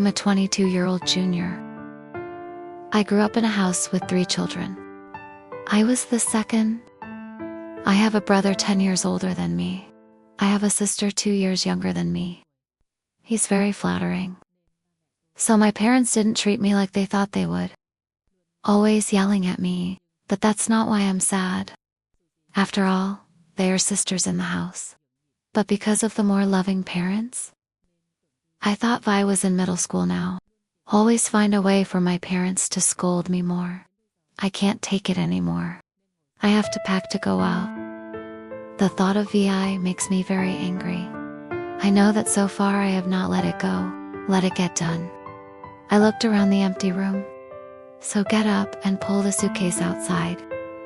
I'm a 22-year-old junior. I grew up in a house with 3 children. I was the second. I have a brother 10 years older than me. I have a sister 2 years younger than me. He's very flattering. So my parents didn't treat me like they thought they would. Always yelling at me, but that's not why I'm sad. After all, they are sisters in the house. But because of the more loving parents? I thought Vi was in middle school now. Always find a way for my parents to scold me more. I can't take it anymore. I have to pack to go out. The thought of VI makes me very angry. I know that so far I have not let it go, let it get done. I looked around the empty room. So get up and pull the suitcase outside.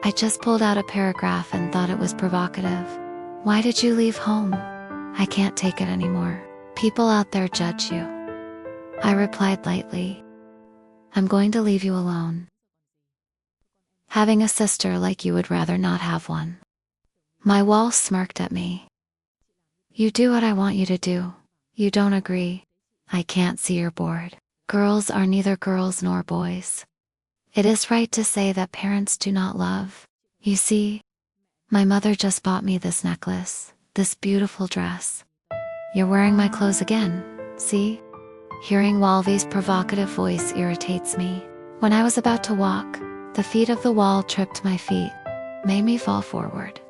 I just pulled out a paragraph and thought it was provocative. Why did you leave home? I can't take it anymore. People out there judge you. I replied lightly. I'm going to leave you alone. Having a sister like you would rather not have one. My wall smirked at me. You do what I want you to do. You don't agree. I can't see you're bored. Girls are neither girls nor boys. It is right to say that parents do not love. You see, my mother just bought me this necklace, this beautiful dress. You're wearing my clothes again, see? Hearing Walvy's provocative voice irritates me. When I was about to walk, the feet of the wall tripped my feet, made me fall forward.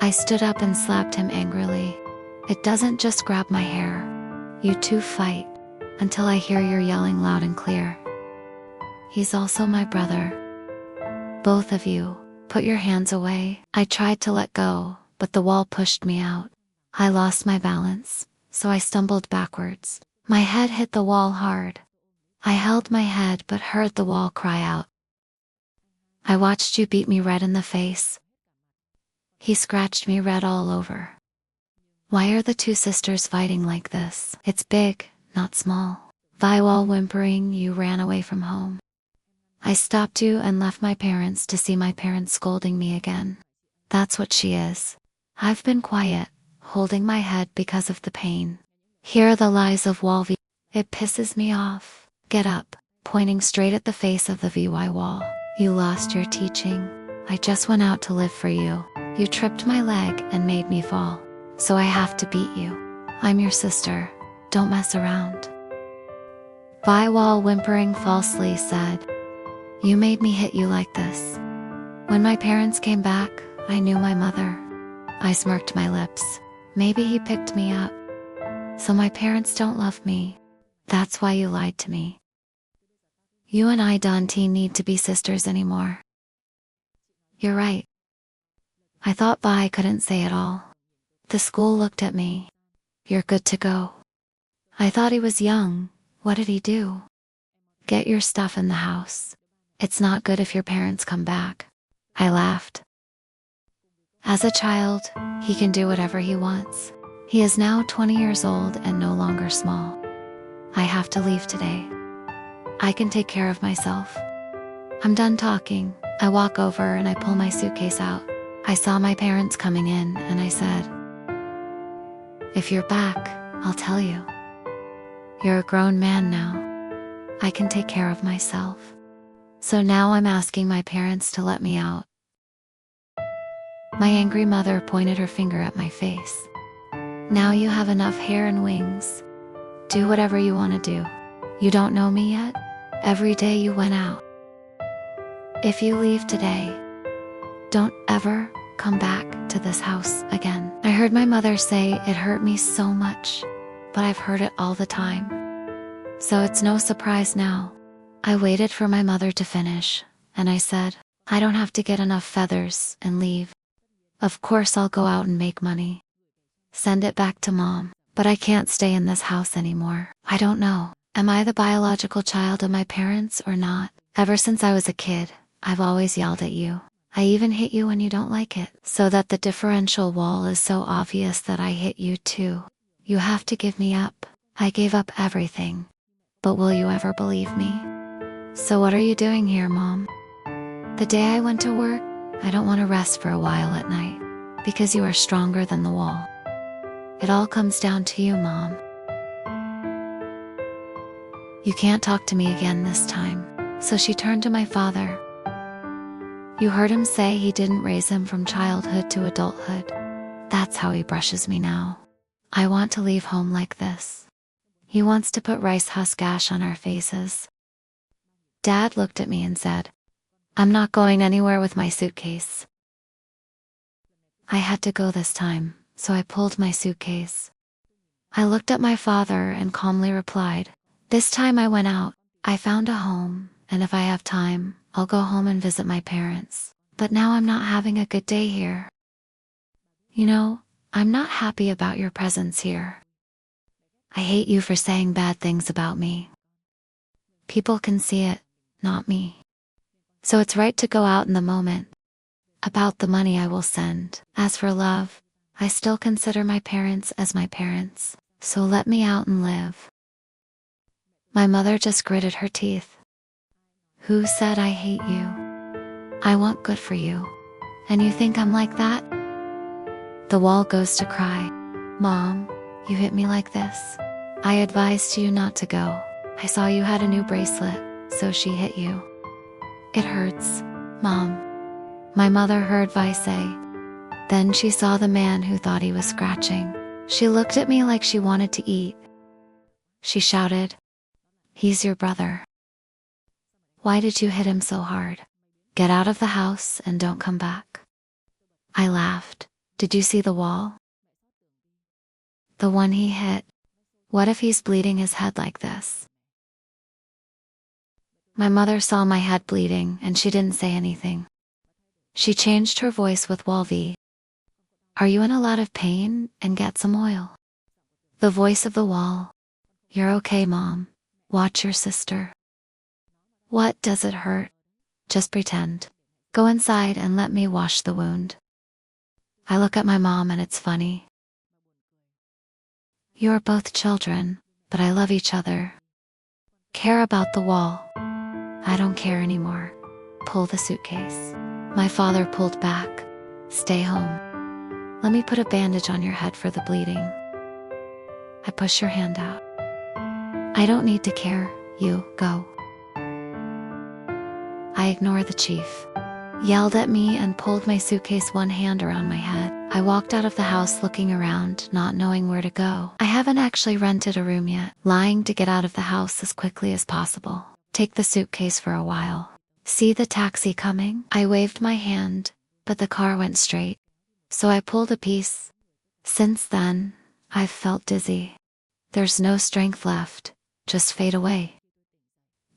I stood up and slapped him angrily. It doesn't just grab my hair. You two fight, until I hear your yelling loud and clear. He's also my brother. Both of you, put your hands away. I tried to let go, but the wall pushed me out. I lost my balance, so I stumbled backwards. My head hit the wall hard. I held my head but heard the wall cry out. I watched you beat me red in the face. He scratched me red all over. Why are the two sisters fighting like this? It's big, not small. Vi, while whimpering, you ran away from home. I stopped you and left my parents to see my parents scolding me again. That's what she is. I've been quiet, holding my head because of the pain. Here are the lies of Walvy. It pisses me off. Get up, pointing straight at the face of the VY wall. You lost your teaching. I just went out to live for you. You tripped my leg and made me fall. So I have to beat you. I'm your sister. Don't mess around. Vi, while whimpering falsely, said, You made me hit you like this. When my parents came back, I knew my mother. I smirked my lips. Maybe he picked me up. So my parents don't love me. That's why you lied to me. You and I don't need to be sisters anymore. You're right. I thought Vi couldn't say it all. The school looked at me. You're good to go. I thought he was young. What did he do? Get your stuff in the house. It's not good if your parents come back. I laughed. As a child, he can do whatever he wants. He is now 20 years old and no longer small. I have to leave today. I can take care of myself. I'm done talking. I walk over and I pull my suitcase out. I saw my parents coming in and I said, If you're back, I'll tell you. You're a grown man now. I can take care of myself. So now I'm asking my parents to let me out. My angry mother pointed her finger at my face. Now you have enough hair and wings. Do whatever you want to do. You don't know me yet? Every day you went out. If you leave today, don't ever come back to this house again. I heard my mother say it hurt me so much, but I've heard it all the time. So it's no surprise now. I waited for my mother to finish, and I said, I don't have to get enough feathers and leave. Of course I'll go out and make money. Send it back to Mom, but I can't stay in this house anymore. I don't know. Am I the biological child of my parents or not? Ever since I was a kid, I've always yelled at you. I even hit you when you don't like it. So that the differential wall is so obvious that I hit you too. You have to give me up. I gave up everything. But will you ever believe me? So what are you doing here, Mom? The day I went to work, I don't want to rest for a while at night. Because you are stronger than the wall. It all comes down to you, Mom. You can't talk to me again this time. So she turned to my father. You heard him say he didn't raise him from childhood to adulthood. That's how he brushes me now. I want to leave home like this. He wants to put rice husk ash on our faces. Dad looked at me and said, I'm not going anywhere with my suitcase. I had to go this time, so I pulled my suitcase. I looked at my father and calmly replied, this time I went out. I found a home, and if I have time, I'll go home and visit my parents. But now I'm not having a good day here. You know, I'm not happy about your presence here. I hate you for saying bad things about me. People can see it, not me. So it's right to go out in the moment. About the money I will send. As for love, I still consider my parents as my parents. So let me out and live. My mother just gritted her teeth. Who said I hate you? I want good for you. And you think I'm like that? The wall goes to cry. Mom, you hit me like this. I advised you not to go. I saw you had a new bracelet, so she hit you. It hurts, Mom. My mother heard Vi say. Then she saw the man who thought he was scratching. She looked at me like she wanted to eat. She shouted, he's your brother. Why did you hit him so hard? Get out of the house and don't come back. I laughed. Did you see the wall? The one he hit. What if he's bleeding his head like this? My mother saw my head bleeding and she didn't say anything. She changed her voice with Walvi. Are you in a lot of pain? And get some oil. The voice of the wall. You're okay, Mom. Watch your sister. What does it hurt? Just pretend. Go inside and let me wash the wound. I look at my mom and it's funny. You're both children, but I love each other. Care about the wall. I don't care anymore. Pull the suitcase. My father pulled back. Stay home. Let me put a bandage on your head for the bleeding. I push your hand out. I don't need to care. You go. I ignore the chief. Yelled at me and pulled my suitcase one hand around my head. I walked out of the house looking around, not knowing where to go. I haven't actually rented a room yet, lying to get out of the house as quickly as possible. Take the suitcase for a while. See the taxi coming? I waved my hand, but the car went straight. So I pulled a piece. Since then, I've felt dizzy. There's no strength left, just fade away.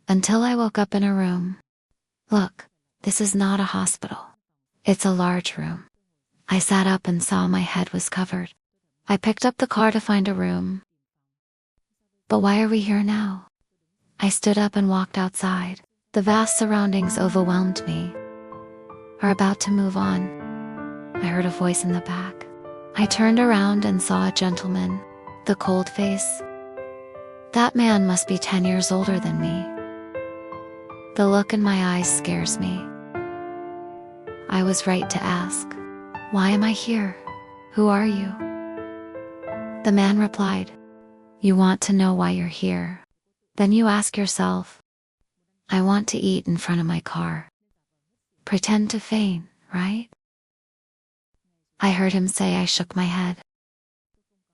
Until I woke up in a room. Look, this is not a hospital. It's a large room. I sat up and saw my head was covered. I picked up the car to find a room. But why are we here now? I stood up and walked outside. The vast surroundings overwhelmed me. Are about to move on. I heard a voice in the back. I turned around and saw a gentleman. The cold face. That man must be 10 years older than me. The look in my eyes scares me. I was right to ask, why am I here? Who are you? The man replied, you want to know why you're here. Then you ask yourself, I want to eat in front of my car. Pretend to faint, right? I heard him say. I shook my head.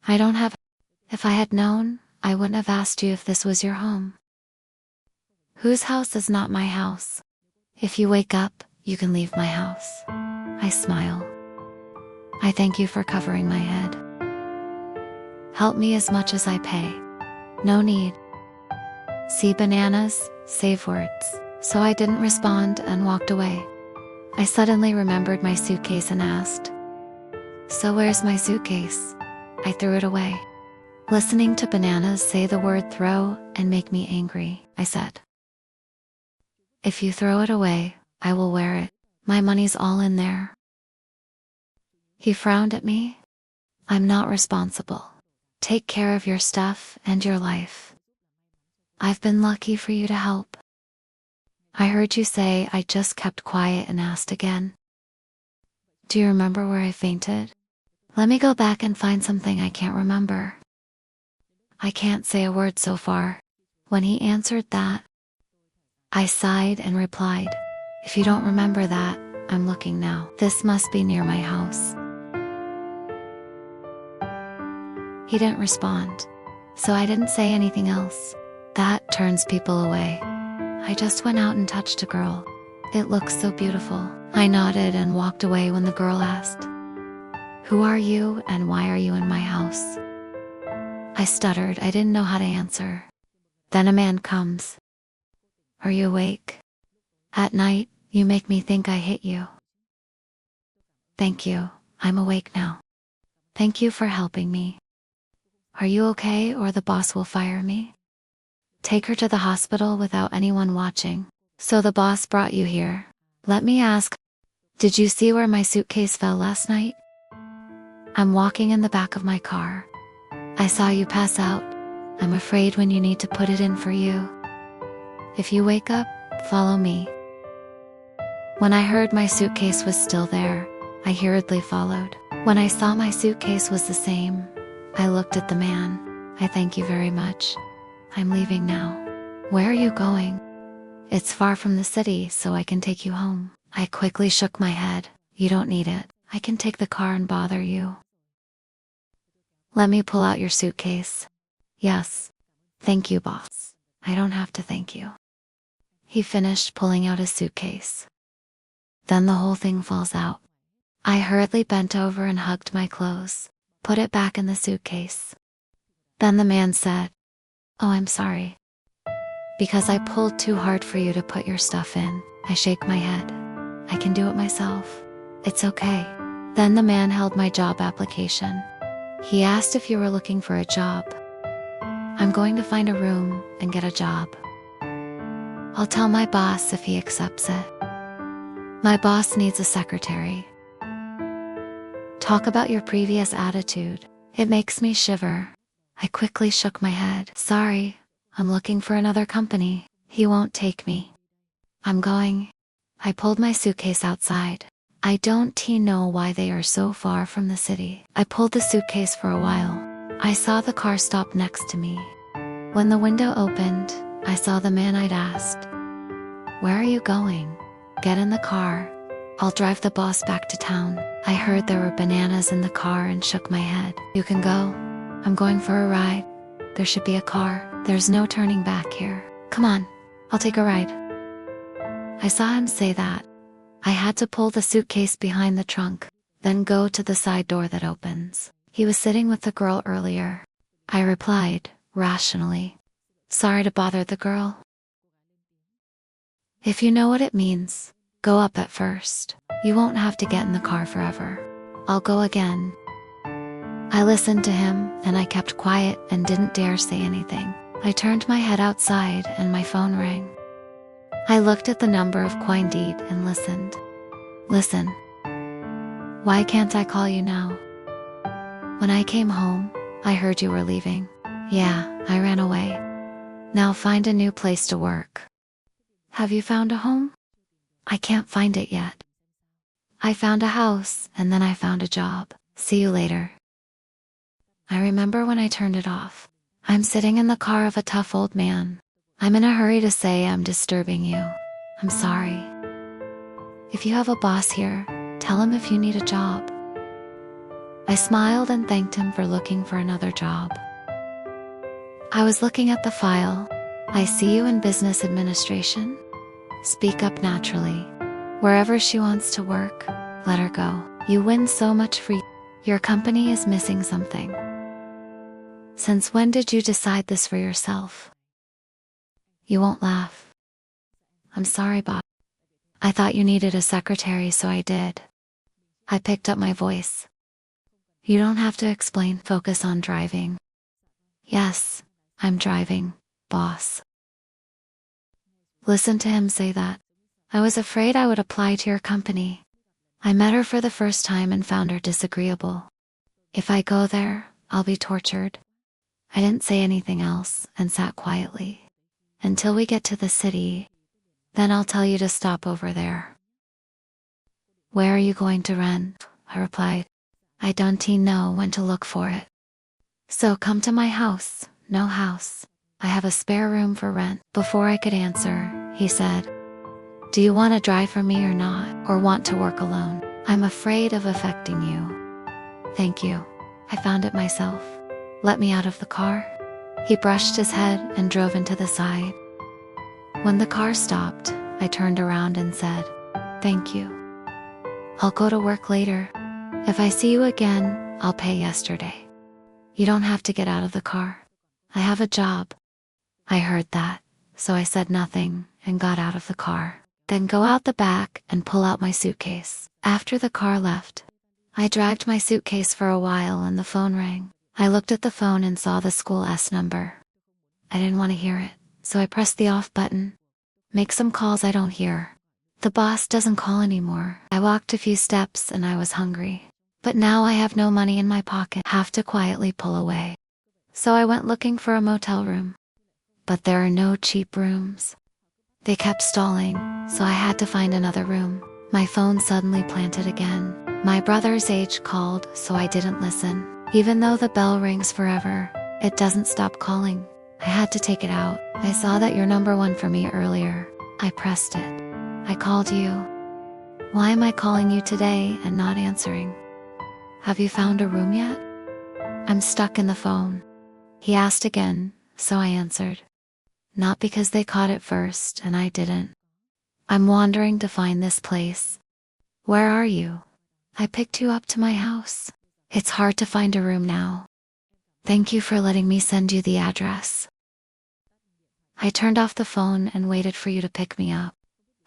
I don't have. If I had known, I wouldn't have asked you if this was your home. Whose house is not my house? If you wake up, you can leave my house. I smile. I thank you for covering my head. Help me as much as I pay. No need. See bananas, save words. So I didn't respond and walked away. I suddenly remembered my suitcase and asked, so where's my suitcase? I threw it away. Listening to bananas say the word throw and make me angry, I said. If you throw it away, I will wear it. My money's all in there. He frowned at me. I'm not responsible. Take care of your stuff and your life. I've been lucky for you to help. I heard you say. I just kept quiet and asked again. Do you remember where I fainted? Let me go back and find something I can't remember. I can't say a word so far. When he answered that, I sighed and replied, "If you don't remember that, I'm looking now. This must be near my house." He didn't respond, so I didn't say anything else. That turns people away. I just went out and touched a girl. It looks so beautiful. I nodded and walked away when the girl asked, "Who are you and why are you in my house?" I stuttered. I didn't know how to answer. Then a man comes. "Are you awake? At night, you make me think I hit you." "Thank you, I'm awake now. Thank you for helping me. Are you okay or the boss will fire me?" "Take her to the hospital without anyone watching." "So the boss brought you here. Let me ask, did you see where my suitcase fell last night?" "I'm walking in the back of my car. I saw you pass out. I'm afraid when you need to put it in for you. If you wake up, follow me." When I heard my suitcase was still there, I hurriedly followed. When I saw my suitcase was the same, I looked at the man. "I thank you very much. I'm leaving now." "Where are you going?" "It's far from the city, so I can take you home." I quickly shook my head. "You don't need it. I can take the car and bother you." "Let me pull out your suitcase." "Yes. Thank you, boss. I don't have to thank you." He finished pulling out his suitcase. Then the whole thing falls out. I hurriedly bent over and hugged my clothes, put it back in the suitcase. Then the man said, "Oh, I'm sorry. Because I pulled too hard for you to put your stuff in." I shake my head. "I can do it myself. It's okay." Then the man held my job application. He asked if you were looking for a job. "I'm going to find a room and get a job. I'll tell my boss if he accepts it. My boss needs a secretary." "Talk about your previous attitude. It makes me shiver." I quickly shook my head. "Sorry, I'm looking for another company. He won't take me. I'm going." I pulled my suitcase outside. I don't know why they are so far from the city. I pulled the suitcase for a while. I saw the car stop next to me. When the window opened, I saw the man I'd asked. "Where are you going?" "Get in the car. I'll drive the boss back to town." I heard there were bananas in the car and shook my head. "You can go. I'm going for a ride. There should be a car. There's no turning back here. Come on, I'll take a ride." I saw him say that. I had to pull the suitcase behind the trunk, then go to the side door that opens. He was sitting with the girl earlier. I replied, rationally, "Sorry to bother the girl." "If you know what it means, go up at first. You won't have to get in the car forever. I'll go again." I listened to him, and I kept quiet and didn't dare say anything. I turned my head outside and my phone rang. I looked at the number of Quindeed and listened. "Listen. Why can't I call you now? When I came home, I heard you were leaving." "Yeah, I ran away. Now find a new place to work." "Have you found a home?" "I can't find it yet. I found a house and then I found a job. See you later." I remember when I turned it off. I'm sitting in the car of a tough old man. I'm in a hurry to say I'm disturbing you. I'm sorry. If you have a boss here, tell him if you need a job. I smiled and thanked him for looking for another job. I was looking at the file. "I see you in business administration. Speak up naturally. Wherever she wants to work, let her go. You win so much for you. Your company is missing something. Since when did you decide this for yourself?" You won't laugh. "I'm sorry, Bob. I thought you needed a secretary, so I did." I picked up my voice. "You don't have to explain. Focus on driving." "Yes, I'm driving, boss." Listen to him say that. I was afraid I would apply to your company. I met her for the first time and found her disagreeable. If I go there, I'll be tortured. I didn't say anything else and sat quietly. "Until we get to the city, then I'll tell you to stop over there." "Where are you going to rent?" I replied. "I don't know when to look for it. So come to my house." "No house. I have a spare room for rent. Before I could answer, he said, do you want to drive for me or not, or want to work alone? I'm afraid of affecting you. Thank you. I found it myself. Let me out of the car. He brushed his head and drove into the side. When the car stopped, I turned around and said, thank you. I'll go to work later. If I see you again, I'll pay yesterday. You don't have to get out of the car. I have a job. I heard that, so I said nothing and got out of the car. Then go out the back and pull out my suitcase. After the car left, I dragged my suitcase for a while and the phone rang. I looked at the phone and saw the school S number. I didn't want to hear it, so I pressed the off button. Make some calls I don't hear. The boss doesn't call anymore. I walked a few steps and I was hungry. But now I have no money in my pocket. Have to quietly pull away. So I went looking for a motel room. But there are no cheap rooms. They kept stalling, so I had to find another room. My phone suddenly planted again. My brother's age called, so I didn't listen. Even though the bell rings forever, it doesn't stop calling. I had to take it out. I saw that your number one for me earlier. I pressed it. I called you. Why am I calling you today and not answering? Have you found a room yet? I'm stuck in the phone. He asked again, so I answered. Not because they caught it first and I didn't. I'm wandering to find this place. Where are you? I picked you up to my house. It's hard to find a room now. Thank you for letting me send you the address. I turned off the phone and waited for you to pick me up.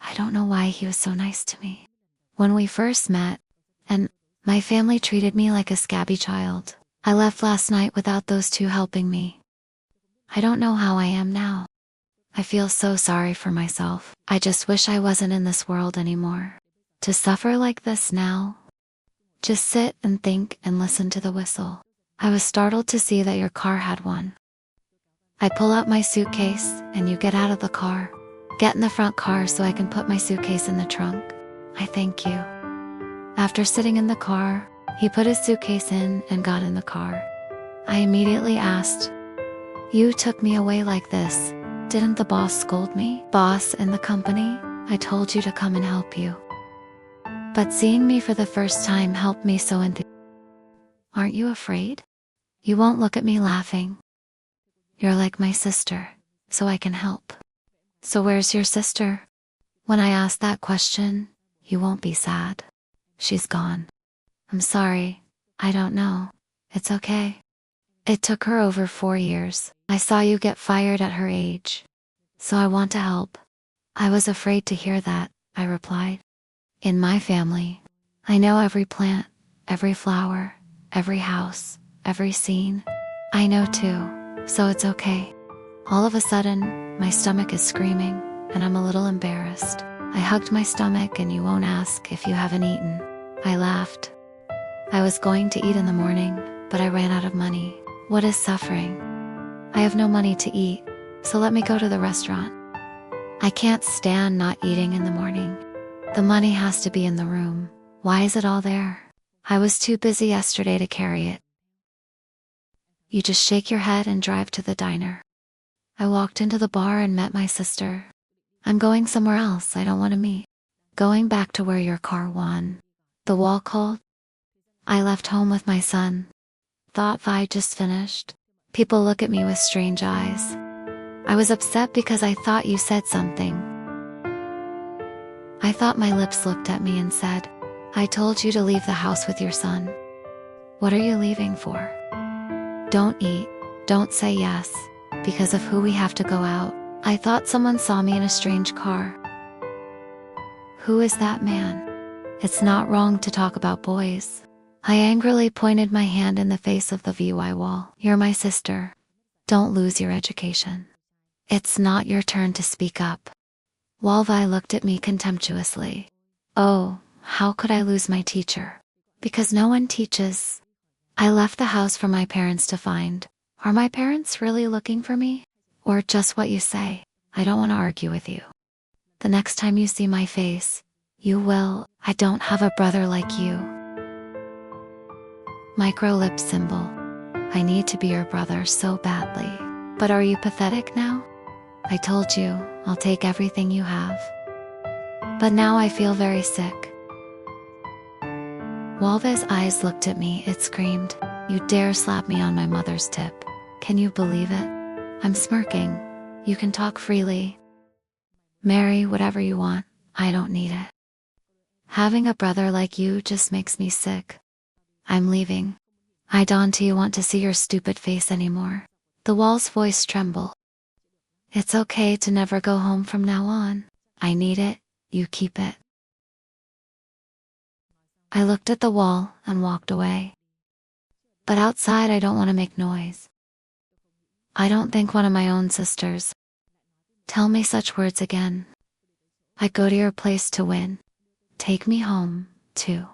I don't know why he was so nice to me. When we first met, and my family treated me like a scabby child. I left last night without those two helping me. I don't know how I am now. I feel so sorry for myself. I just wish I wasn't in this world anymore. To suffer like this now. Just sit and think and listen to the whistle. I was startled to see that your car had one. I pull out my suitcase and you get out of the car. Get in the front car so I can put my suitcase in the trunk. I thank you. After sitting in the car, he put his suitcase in and got in the car. I immediately asked, you took me away like this. Didn't the boss scold me? Boss in the company? I told you to come and help you. But seeing me for the first time helped me so Aren't you afraid? You won't look at me laughing. You're like my sister, so I can help. So where's your sister? When I ask that question, you won't be sad. She's gone. I'm sorry, I don't know. It's okay. It took her over 4 years. I saw you get fired at her age. So I want to help. I was afraid to hear that, I replied. In my family, I know every plant, every flower, every house, every scene. I know too, so it's okay. All of a sudden, my stomach is screaming, and I'm a little embarrassed. I hugged my stomach and you won't ask if you haven't eaten. I laughed. I was going to eat in the morning, but I ran out of money. What is suffering? I have no money to eat, so let me go to the restaurant. I can't stand not eating in the morning. The money has to be in the room. Why is it all there? I was too busy yesterday to carry it. You just shake your head and drive to the diner. I walked into the bar and met my sister. I'm going somewhere else I don't want to meet. Going back to where your car won. The wall called. I left home with my son. Thought Vi just finished. People look at me with strange eyes. I was upset because I thought you said something. I thought my lips looked at me and said, I told you to leave the house with your son. What are you leaving for? Don't eat, don't say yes, because of who we have to go out. I thought someone saw me in a strange car. Who is that man? It's not wrong to talk about boys. I angrily pointed my hand in the face of the VY wall. You're my sister. Don't lose your education. It's not your turn to speak up. Walvi looked at me contemptuously. Oh, how could I lose my teacher? Because no one teaches. I left the house for my parents to find. Are my parents really looking for me? Or just what you say? I don't want to argue with you. The next time you see my face, you will. I don't have a brother like you. Micro lip symbol. I need to be your brother so badly. But are you pathetic now? I told you, I'll take everything you have. But now I feel very sick. Walve's eyes looked at me, it screamed. You dare slap me on my mother's tip. Can you believe it? I'm smirking. You can talk freely. Marry whatever you want, I don't need it. Having a brother like you just makes me sick. I'm leaving. I don't want to see your stupid face anymore. The wall's voice trembled. It's okay to never go home from now on. I need it, you keep it. I looked at the wall and walked away. But outside I don't want to make noise. I don't think one of my own sisters. Tell me such words again. I go to your place to win. Take me home, too.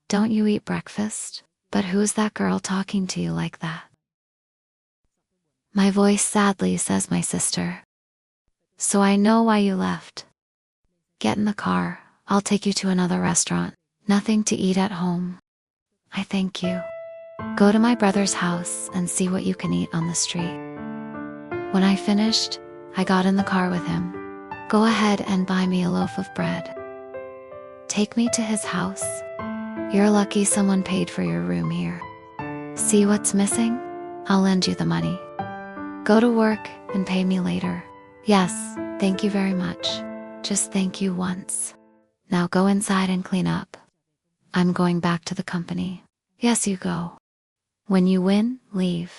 Don't you eat breakfast? But who's that girl talking to you like that? My voice sadly says my sister. So I know why you left. Get in the car, I'll take you to another restaurant. Nothing to eat at home. I thank you. Go to my brother's house and see what you can eat on the street. When I finished, I got in the car with him. Go ahead and buy me a loaf of bread. Take me to his house. You're lucky someone paid for your room here. See what's missing? I'll lend you the money. Go to work and pay me later. Yes, thank you very much. Just thank you once. Now go inside and clean up. I'm going back to the company. Yes, you go. When you win, leave.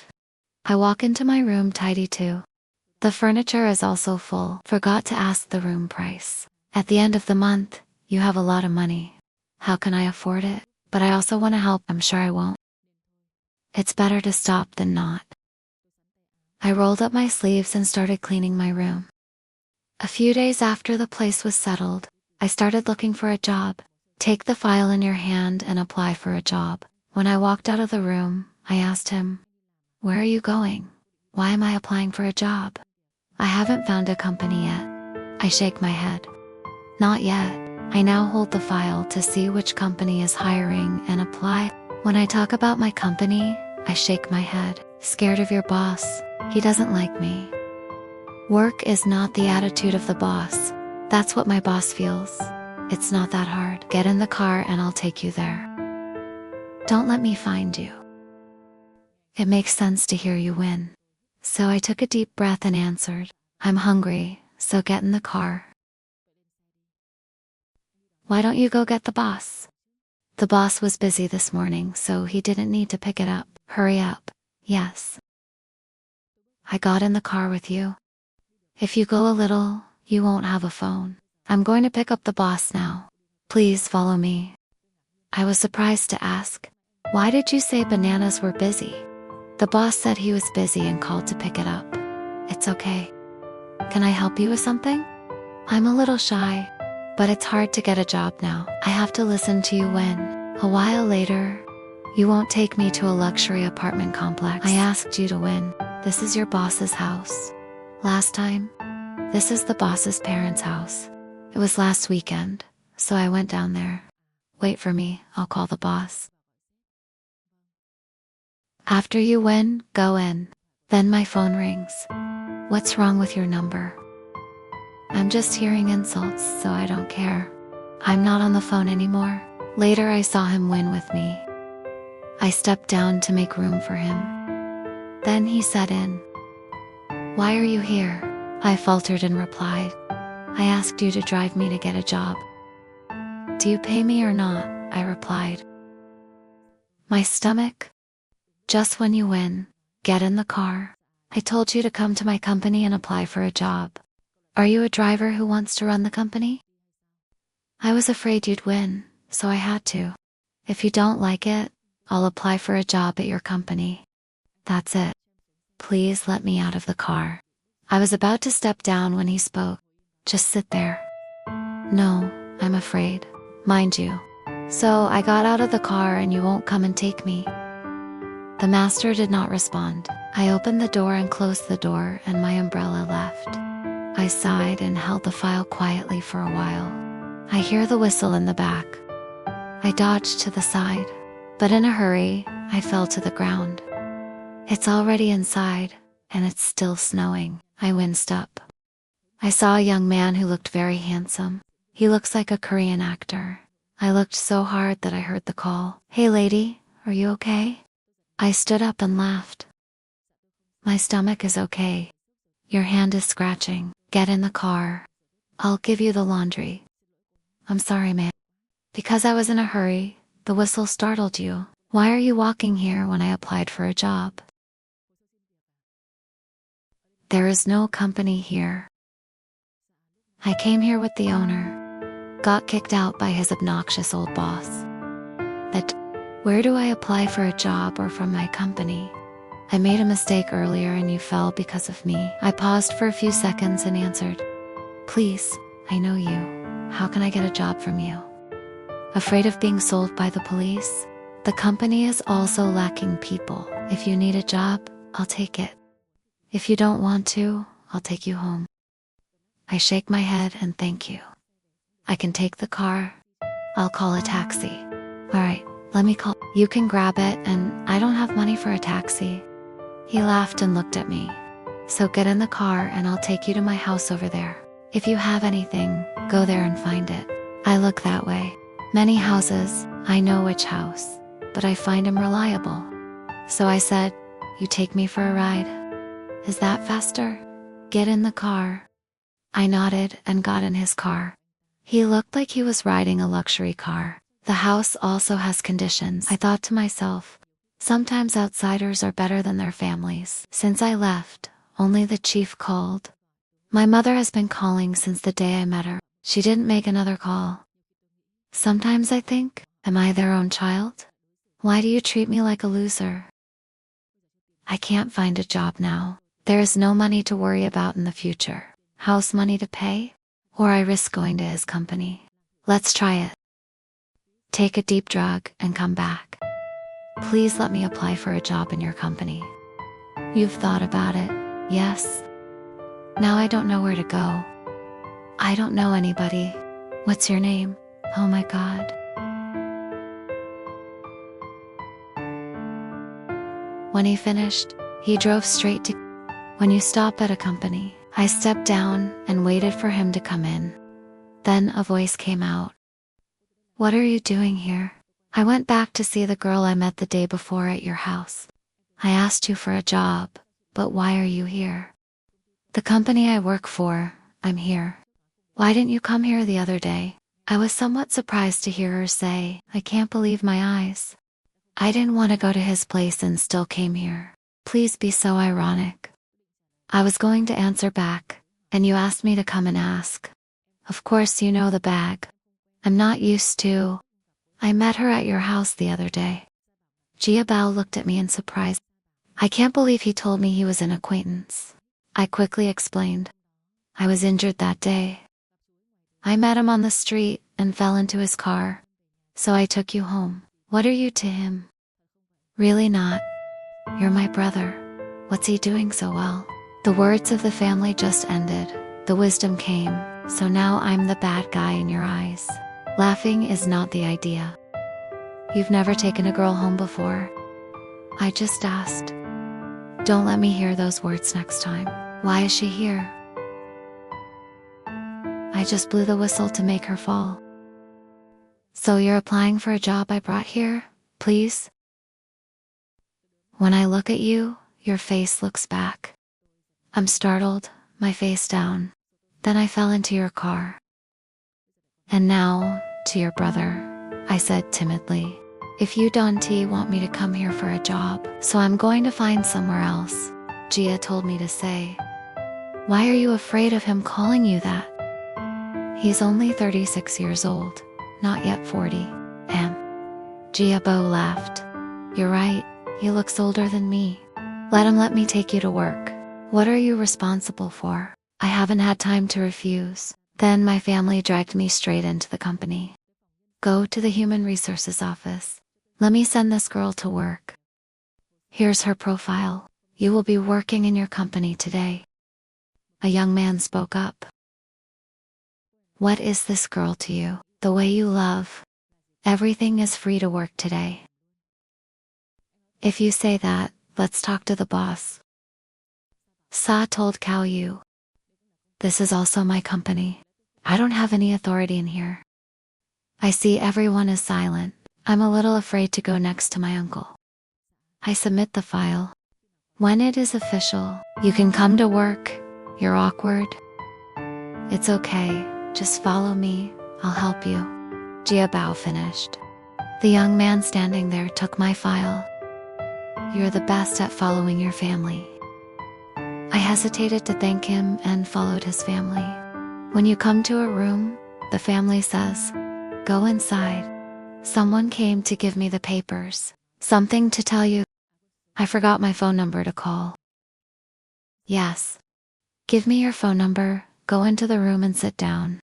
I walk into my room tidy too. The furniture is also full. Forgot to ask the room price. At the end of the month, you have a lot of money. How can I afford it? But I also want to help. I'm sure I won't. It's better to stop than not. I rolled up my sleeves and started cleaning my room. A few days after the place was settled, I started looking for a job. Take the file in your hand and apply for a job. When I walked out of the room, I asked him, "Where are you going? Why am I applying for a job? I haven't found a company yet." I shake my head. Not yet. I now hold the file to see which company is hiring and apply. When I talk about my company, I shake my head. Scared of your boss. He doesn't like me. Work is not the attitude of the boss. That's what my boss feels. It's not that hard. Get in the car and I'll take you there. Don't let me find you. It makes sense to hear you win. So I took a deep breath and answered, I'm hungry, so get in the car. Why don't you go get the boss? The boss was busy this morning, so he didn't need to pick it up. Hurry up. Yes. I got in the car with you. If you go a little, you won't have a phone. I'm going to pick up the boss now. Please follow me. I was surprised to ask, why did you say bananas were busy? The boss said he was busy and called to pick it up. It's okay. Can I help you with something? I'm a little shy, but it's hard to get a job now. I have to listen to you win. A while later, you won't take me to a luxury apartment complex. I asked you to win. This is your boss's house. Last time, this is the boss's parents' house. It was last weekend, so I went down there. Wait for me, I'll call the boss. After you win, go in. Then my phone rings. What's wrong with your number? I'm just hearing insults, so I don't care. I'm not on the phone anymore. Later I saw him win with me. I stepped down to make room for him. Then he sat in. Why are you here? I faltered and replied. I asked you to drive me to get a job. Do you pay me or not? I replied. My stomach? Just when you win, get in the car. I told you to come to my company and apply for a job. Are you a driver who wants to run the company? I was afraid you'd win, so I had to. If you don't like it, I'll apply for a job at your company. That's it. Please let me out of the car. I was about to step down when he spoke. Just sit there. No, I'm afraid. Mind you. So I got out of the car and you won't come and take me. The master did not respond. I opened the door and closed the door and my umbrella left. I sighed and held the file quietly for a while. I hear the whistle in the back. I dodged to the side, but in a hurry, I fell to the ground. It's already inside, and it's still snowing. I winced up. I saw a young man who looked very handsome. He looks like a Korean actor. I looked so hard that I heard the call. "Hey lady, are you okay?" I stood up and laughed. "My stomach is okay. Your hand is scratching. Get in the car. I'll give you the laundry." "I'm sorry, ma'am." "Because I was in a hurry. The whistle startled you. Why are you walking here when I applied for a job?" "There is no company here. I came here with the owner. Got kicked out by his obnoxious old boss." Where do I apply for a job or from my company?" "I made a mistake earlier and you fell because of me." I paused for a few seconds and answered, "Please, I know you. How can I get a job from you?" "Afraid of being sold by the police? The company is also lacking people. If you need a job, I'll take it. If you don't want to, I'll take you home." I shake my head and thank you. "I can take the car. I'll call a taxi." "All right, let me call." "You can grab it, and I don't have money for a taxi." He laughed and looked at me. "So get in the car and I'll take you to my house over there. If you have anything, go there and find it." I look that way. Many houses, I know which house, but I find him reliable. So I said, "You take me for a ride? Is that faster? Get in the car." I nodded and got in his car. He looked like he was riding a luxury car. The house also has conditions. I thought to myself, sometimes outsiders are better than their families. Since I left, only the chief called. My mother has been calling since the day I met her. She didn't make another call. Sometimes I think, am I their own child? Why do you treat me like a loser? I can't find a job now. There is no money to worry about in the future. House money to pay? Or I risk going to his company. Let's try it. Take a deep drug and come back. Please let me apply for a job in your company. You've thought about it? Yes. Now I don't know where to go. I don't know anybody. What's your name? Oh my God. When he finished, he drove straight to. When you stop at a company, I stepped down and waited for him to come in. Then a voice came out. "What are you doing here?" "I went back to see the girl I met the day before at your house. I asked you for a job, but why are you here?" "The company I work for, I'm here." "Why didn't you come here the other day?" I was somewhat surprised to hear her say, "I can't believe my eyes." I didn't want to go to his place and still came here. Please be so ironic. I was going to answer back, and you asked me to come and ask. Of course you know the bag. I'm not used to. I met her at your house the other day. Jia Bao looked at me in surprise. I can't believe he told me he was an acquaintance. I quickly explained. I was injured that day. I met him on the street and fell into his car. So I took you home. What are you to him? Really not. You're my brother. What's he doing so well? The words of the family just ended. The wisdom came. So now I'm the bad guy in your eyes. Laughing is not the idea. You've never taken a girl home before? I just asked. Don't let me hear those words next time. Why is she here? I just blew the whistle to make her fall. So you're applying for a job I brought here, please? When I look at you, your face looks back. I'm startled, my face down. Then I fell into your car. And now, to your brother, I said timidly. If you don't want me to come here for a job, so I'm going to find somewhere else, Jia told me to say. Why are you afraid of him calling you that? He's only 36 years old, not yet 40. Jia Bo laughed. You're right, he looks older than me. Let him let me take you to work. What are you responsible for? I haven't had time to refuse. Then my family dragged me straight into the company. Go to the human resources office. Let me send this girl to work. Here's her profile. You will be working in your company today. A young man spoke up. What is this girl to you? The way you love. Everything is free to work today. If you say that, let's talk to the boss. Sa told Cao Yu. This is also my company. I don't have any authority in here. I see everyone is silent. I'm a little afraid to go next to my uncle. I submit the file. When it is official, you can come to work. You're awkward. It's okay, just follow me, I'll help you. Jia Bao finished. The young man standing there took my file. You're the best at following your family. I hesitated to thank him and followed his family. When you come to a room, the family says, go inside. Someone came to give me the papers. Something to tell you. I forgot my phone number to call. Yes. Give me your phone number, go into the room and sit down.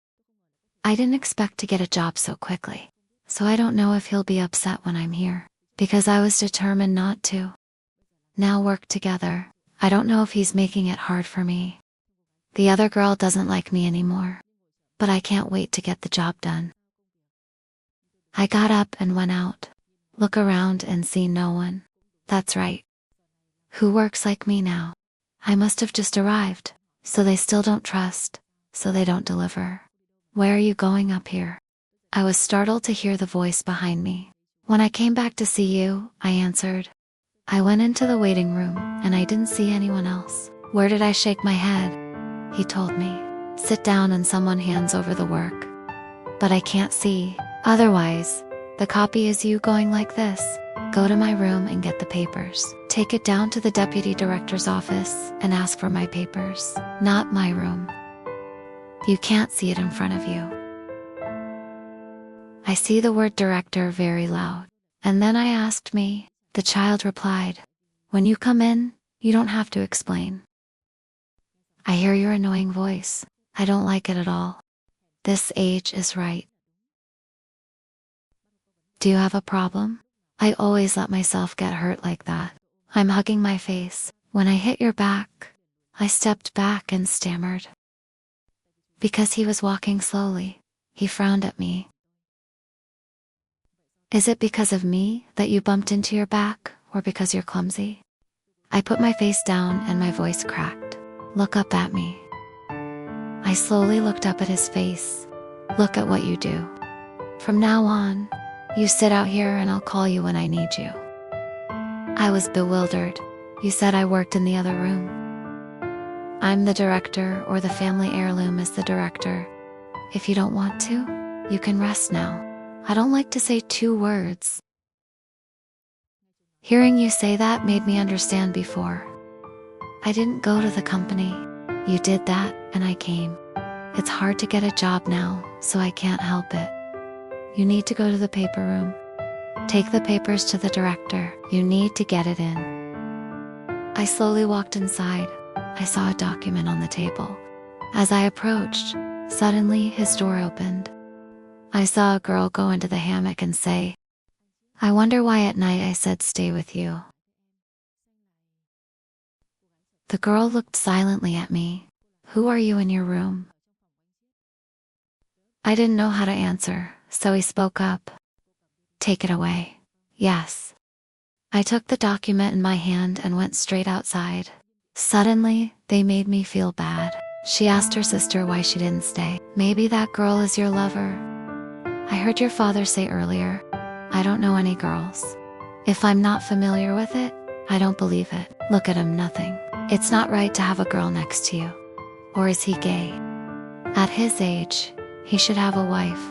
I didn't expect to get a job so quickly, so I don't know if he'll be upset when I'm here, because I was determined not to. Now work together. I don't know if he's making it hard for me. The other girl doesn't like me anymore, but I can't wait to get the job done. I got up and went out. Look around and see no one. That's right. Who works like me now? I must have just arrived, so they still don't trust, so they don't deliver. Where are you going up here? I was startled to hear the voice behind me. When I came back to see you, I answered. I went into the waiting room, and I didn't see anyone else. Where did I shake my head? He told me. Sit down and someone hands over the work. But I can't see. Otherwise, the copy is you going like this. Go to my room and get the papers. Take it down to the deputy director's office and ask for my papers. Not my room. You can't see it in front of you. I see the word director very loud. And then I asked me. The child replied, when you come in, you don't have to explain. I hear your annoying voice. I don't like it at all. This age is right. Do you have a problem? I always let myself get hurt like that. I'm hugging my face. When I hit your back, I stepped back and stammered. Because he was walking slowly, he frowned at me. Is it because of me that you bumped into your back, or because you're clumsy? I put my face down and my voice cracked. Look up at me. I slowly looked up at his face. Look at what you do. From now on, you sit out here and I'll call you when I need you. I was bewildered. You said I worked in the other room. I'm the director, or the family heirloom is the director. If you don't want to, you can rest now. I don't like to say 2 words. Hearing you say that made me understand before. I didn't go to the company. You did that, and I came. It's hard to get a job now, so I can't help it. You need to go to the paper room. Take the papers to the director. You need to get it in. I slowly walked inside. I saw a document on the table. As I approached, suddenly his door opened. I saw a girl go into the hammock and say, I wonder why at night I said stay with you. The girl looked silently at me. Who are you in your room? I didn't know how to answer, so he spoke up. Take it away. Yes. I took the document in my hand and went straight outside. Suddenly, they made me feel bad. She asked her sister why she didn't stay. Maybe that girl is your lover. I heard your father say earlier, I don't know any girls. If I'm not familiar with it, I don't believe it. Look at him, nothing. It's not right to have a girl next to you. Or is he gay? At his age, he should have a wife.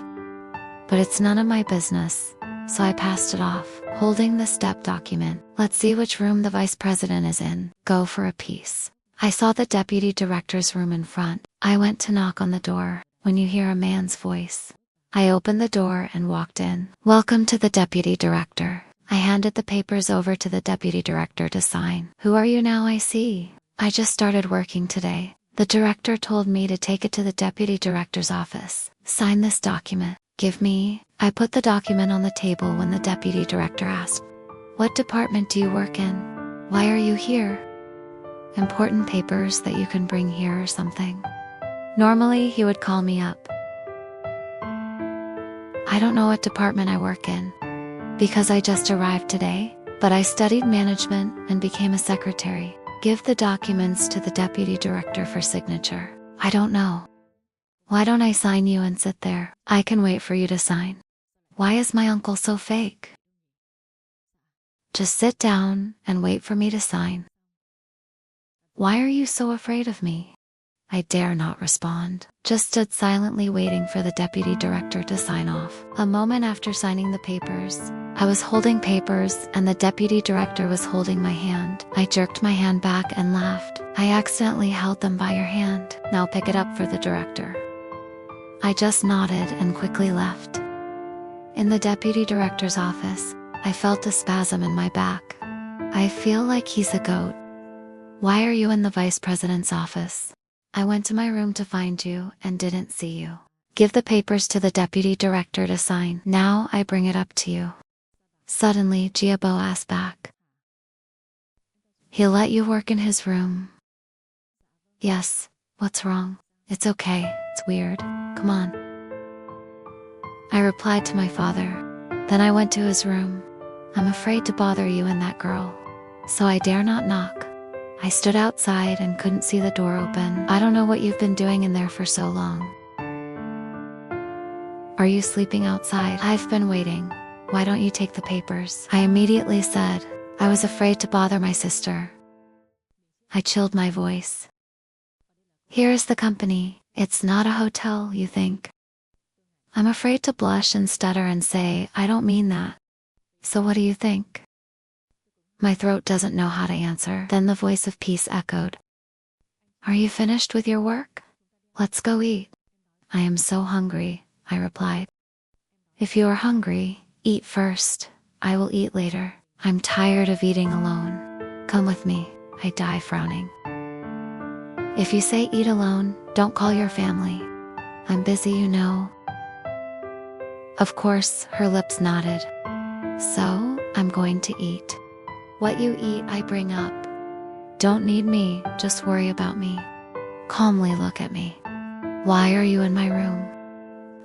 But it's none of my business, so I passed it off, holding the step document. Let's see which room the vice president is in. Go for a piece. I saw the deputy director's room in front. I went to knock on the door, when you hear a man's voice. I opened the door and walked in. Welcome to the deputy director. I handed the papers over to the deputy director to sign. Who are you now, I see? I just started working today. The director told me to take it to the deputy director's office. Sign this document. Give me. I put the document on the table when the deputy director asked, what department do you work in? Why are you here? Important papers that you can bring here or something. Normally, he would call me up. I don't know what department I work in, because I just arrived today, but I studied management and became a secretary. Give the documents to the deputy director for signature. I don't know. Why don't I sign you and sit there? I can wait for you to sign. Why is my uncle so fake? Just sit down and wait for me to sign. Why are you so afraid of me? I dare not respond. Just stood silently waiting for the deputy director to sign off. A moment after signing the papers, I was holding papers and the deputy director was holding my hand. I jerked my hand back and laughed. I accidentally held them by your hand. Now pick it up for the director. I just nodded and quickly left. In the deputy director's office, I felt a spasm in my back. I feel like he's a goat. Why are you in the vice president's office? I went to my room to find you and didn't see you. Give the papers to the deputy director to sign. Now I bring it up to you. Suddenly, Giabo asked back. He'll let you work in his room. Yes, what's wrong? It's okay, it's weird. Come on. I replied to my father. Then I went to his room. I'm afraid to bother you and that girl, so I dare not knock. I stood outside and couldn't see the door open. I don't know what you've been doing in there for so long. Are you sleeping outside? I've been waiting. Why don't you take the papers? I immediately said, I was afraid to bother my sister. I chilled my voice. Here is the company. It's not a hotel, you think. I'm afraid to blush and stutter and say, I don't mean that. So what do you think? My throat doesn't know how to answer. Then the voice of peace echoed. Are you finished with your work? Let's go eat. I am so hungry, I replied. If you are hungry, eat first. I will eat later. I'm tired of eating alone. Come with me, I die frowning. If you say eat alone, don't call your family. I'm busy, you know. Of course, her lips nodded. So, I'm going to eat. What you eat, I bring up. Don't need me, just worry about me. Calmly look at me. Why are you in my room?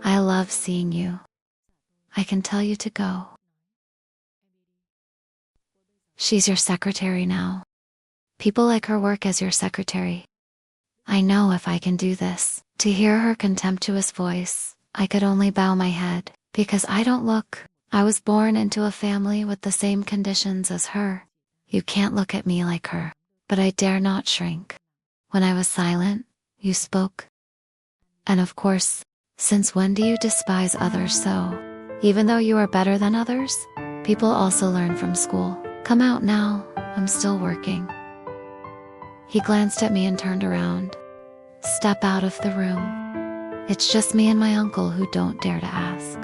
I love seeing you. I can tell you to go. She's your secretary now. People like her work as your secretary. I know if I can do this. To hear her contemptuous voice, I could only bow my head, because I don't look. I was born into a family with the same conditions as her. You can't look at me like her. But I dare not shrink. When I was silent, you spoke. And of course, since when do you despise others so? Even though you are better than others, people also learn from school. Come out now, I'm still working. He glanced at me and turned around. Step out of the room. It's just me and my uncle who don't dare to ask.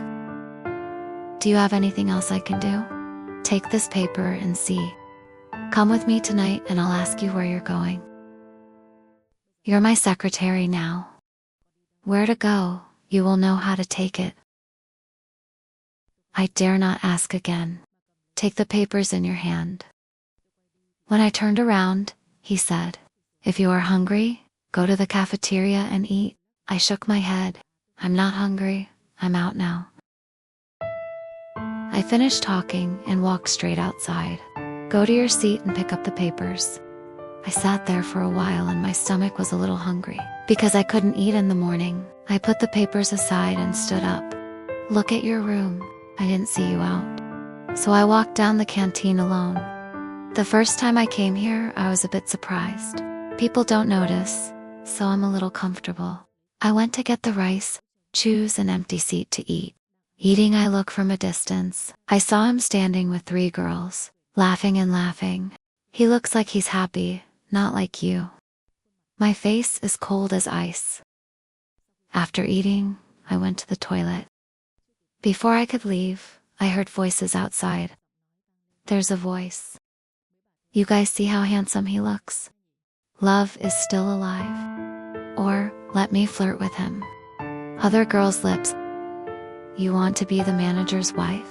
Do you have anything else I can do? Take this paper and see. Come with me tonight and I'll ask you where you're going. You're my secretary now. Where to go, you will know how to take it. I dare not ask again. Take the papers in your hand. When I turned around, he said, if you are hungry, go to the cafeteria and eat. I shook my head. I'm not hungry, I'm out now. I finished talking and walked straight outside. Go to your seat and pick up the papers. I sat there for a while and my stomach was a little hungry. Because I couldn't eat in the morning, I put the papers aside and stood up. Look at your room. I didn't see you out. So I walked down the canteen alone. The first time I came here, I was a bit surprised. People don't notice, so I'm a little comfortable. I went to get the rice, choose an empty seat to eat. Eating, I look from a distance. I saw him standing with 3 girls, laughing and laughing. He looks like he's happy, not like you. My face is cold as ice. After eating, I went to the toilet. Before I could leave, I heard voices outside. There's a voice. You guys see how handsome he looks? Love is still alive. Or, let me flirt with him. Other girls' lips. You want to be the manager's wife?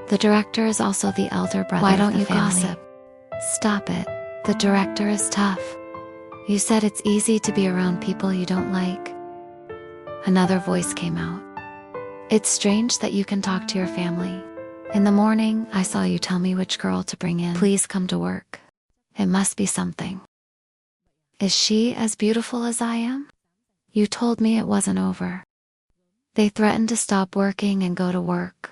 The director is also the elder brother. Why don't you gossip? Stop it. The director is tough. You said it's easy to be around people you don't like. Another voice came out. It's strange that you can talk to your family. In the morning, I saw you tell me which girl to bring in. Please come to work. It must be something. Is she as beautiful as I am? You told me it wasn't over. They threatened to stop working and go to work.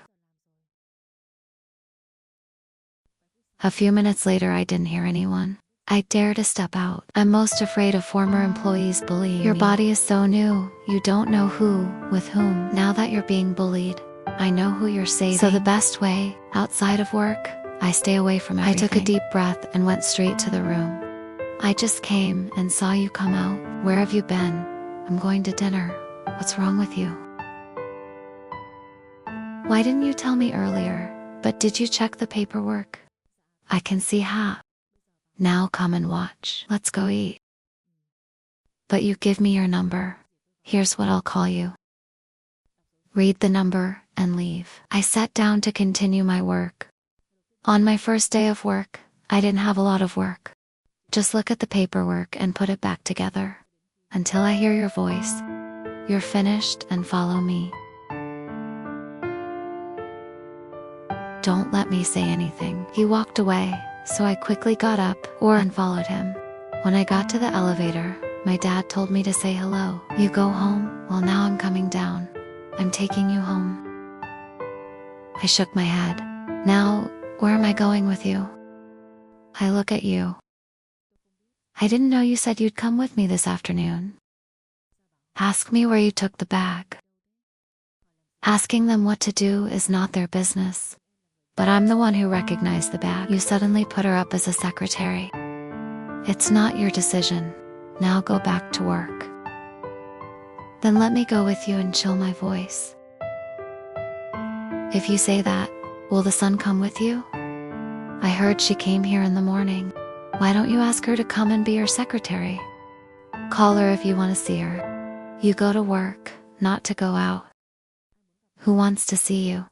A few minutes later, I didn't hear anyone. I dare to step out. I'm most afraid of former employees bullying me. Your body is so new, you don't know who, with whom. Now that you're being bullied, I know who you're saving. So the best way, outside of work, I stay away from everything. I took a deep breath and went straight to the room. I just came and saw you come out. Where have you been? I'm going to dinner. What's wrong with you? Why didn't you tell me earlier? But did you check the paperwork? I can see half. Now come and watch. Let's go eat. But you give me your number. Here's what I'll call you. Read the number and leave. I sat down to continue my work. On my first day of work, I didn't have a lot of work. Just look at the paperwork and put it back together. Until I hear your voice. You're finished and follow me. Don't let me say anything. He walked away, so I quickly got up and followed him. When I got to the elevator, my dad told me to say hello. You go home? Well, now I'm coming down. I'm taking you home. I shook my head. Now, where am I going with you? I look at you. I didn't know you said you'd come with me this afternoon. Ask me where you took the bag. Asking them what to do is not their business. But I'm the one who recognized the bag. You suddenly put her up as a secretary. It's not your decision. Now go back to work. Then let me go with you and chill my voice. If you say that, will the sun come with you? I heard she came here in the morning. Why don't you ask her to come and be your secretary? Call her if you want to see her. You go to work, not to go out. Who wants to see you?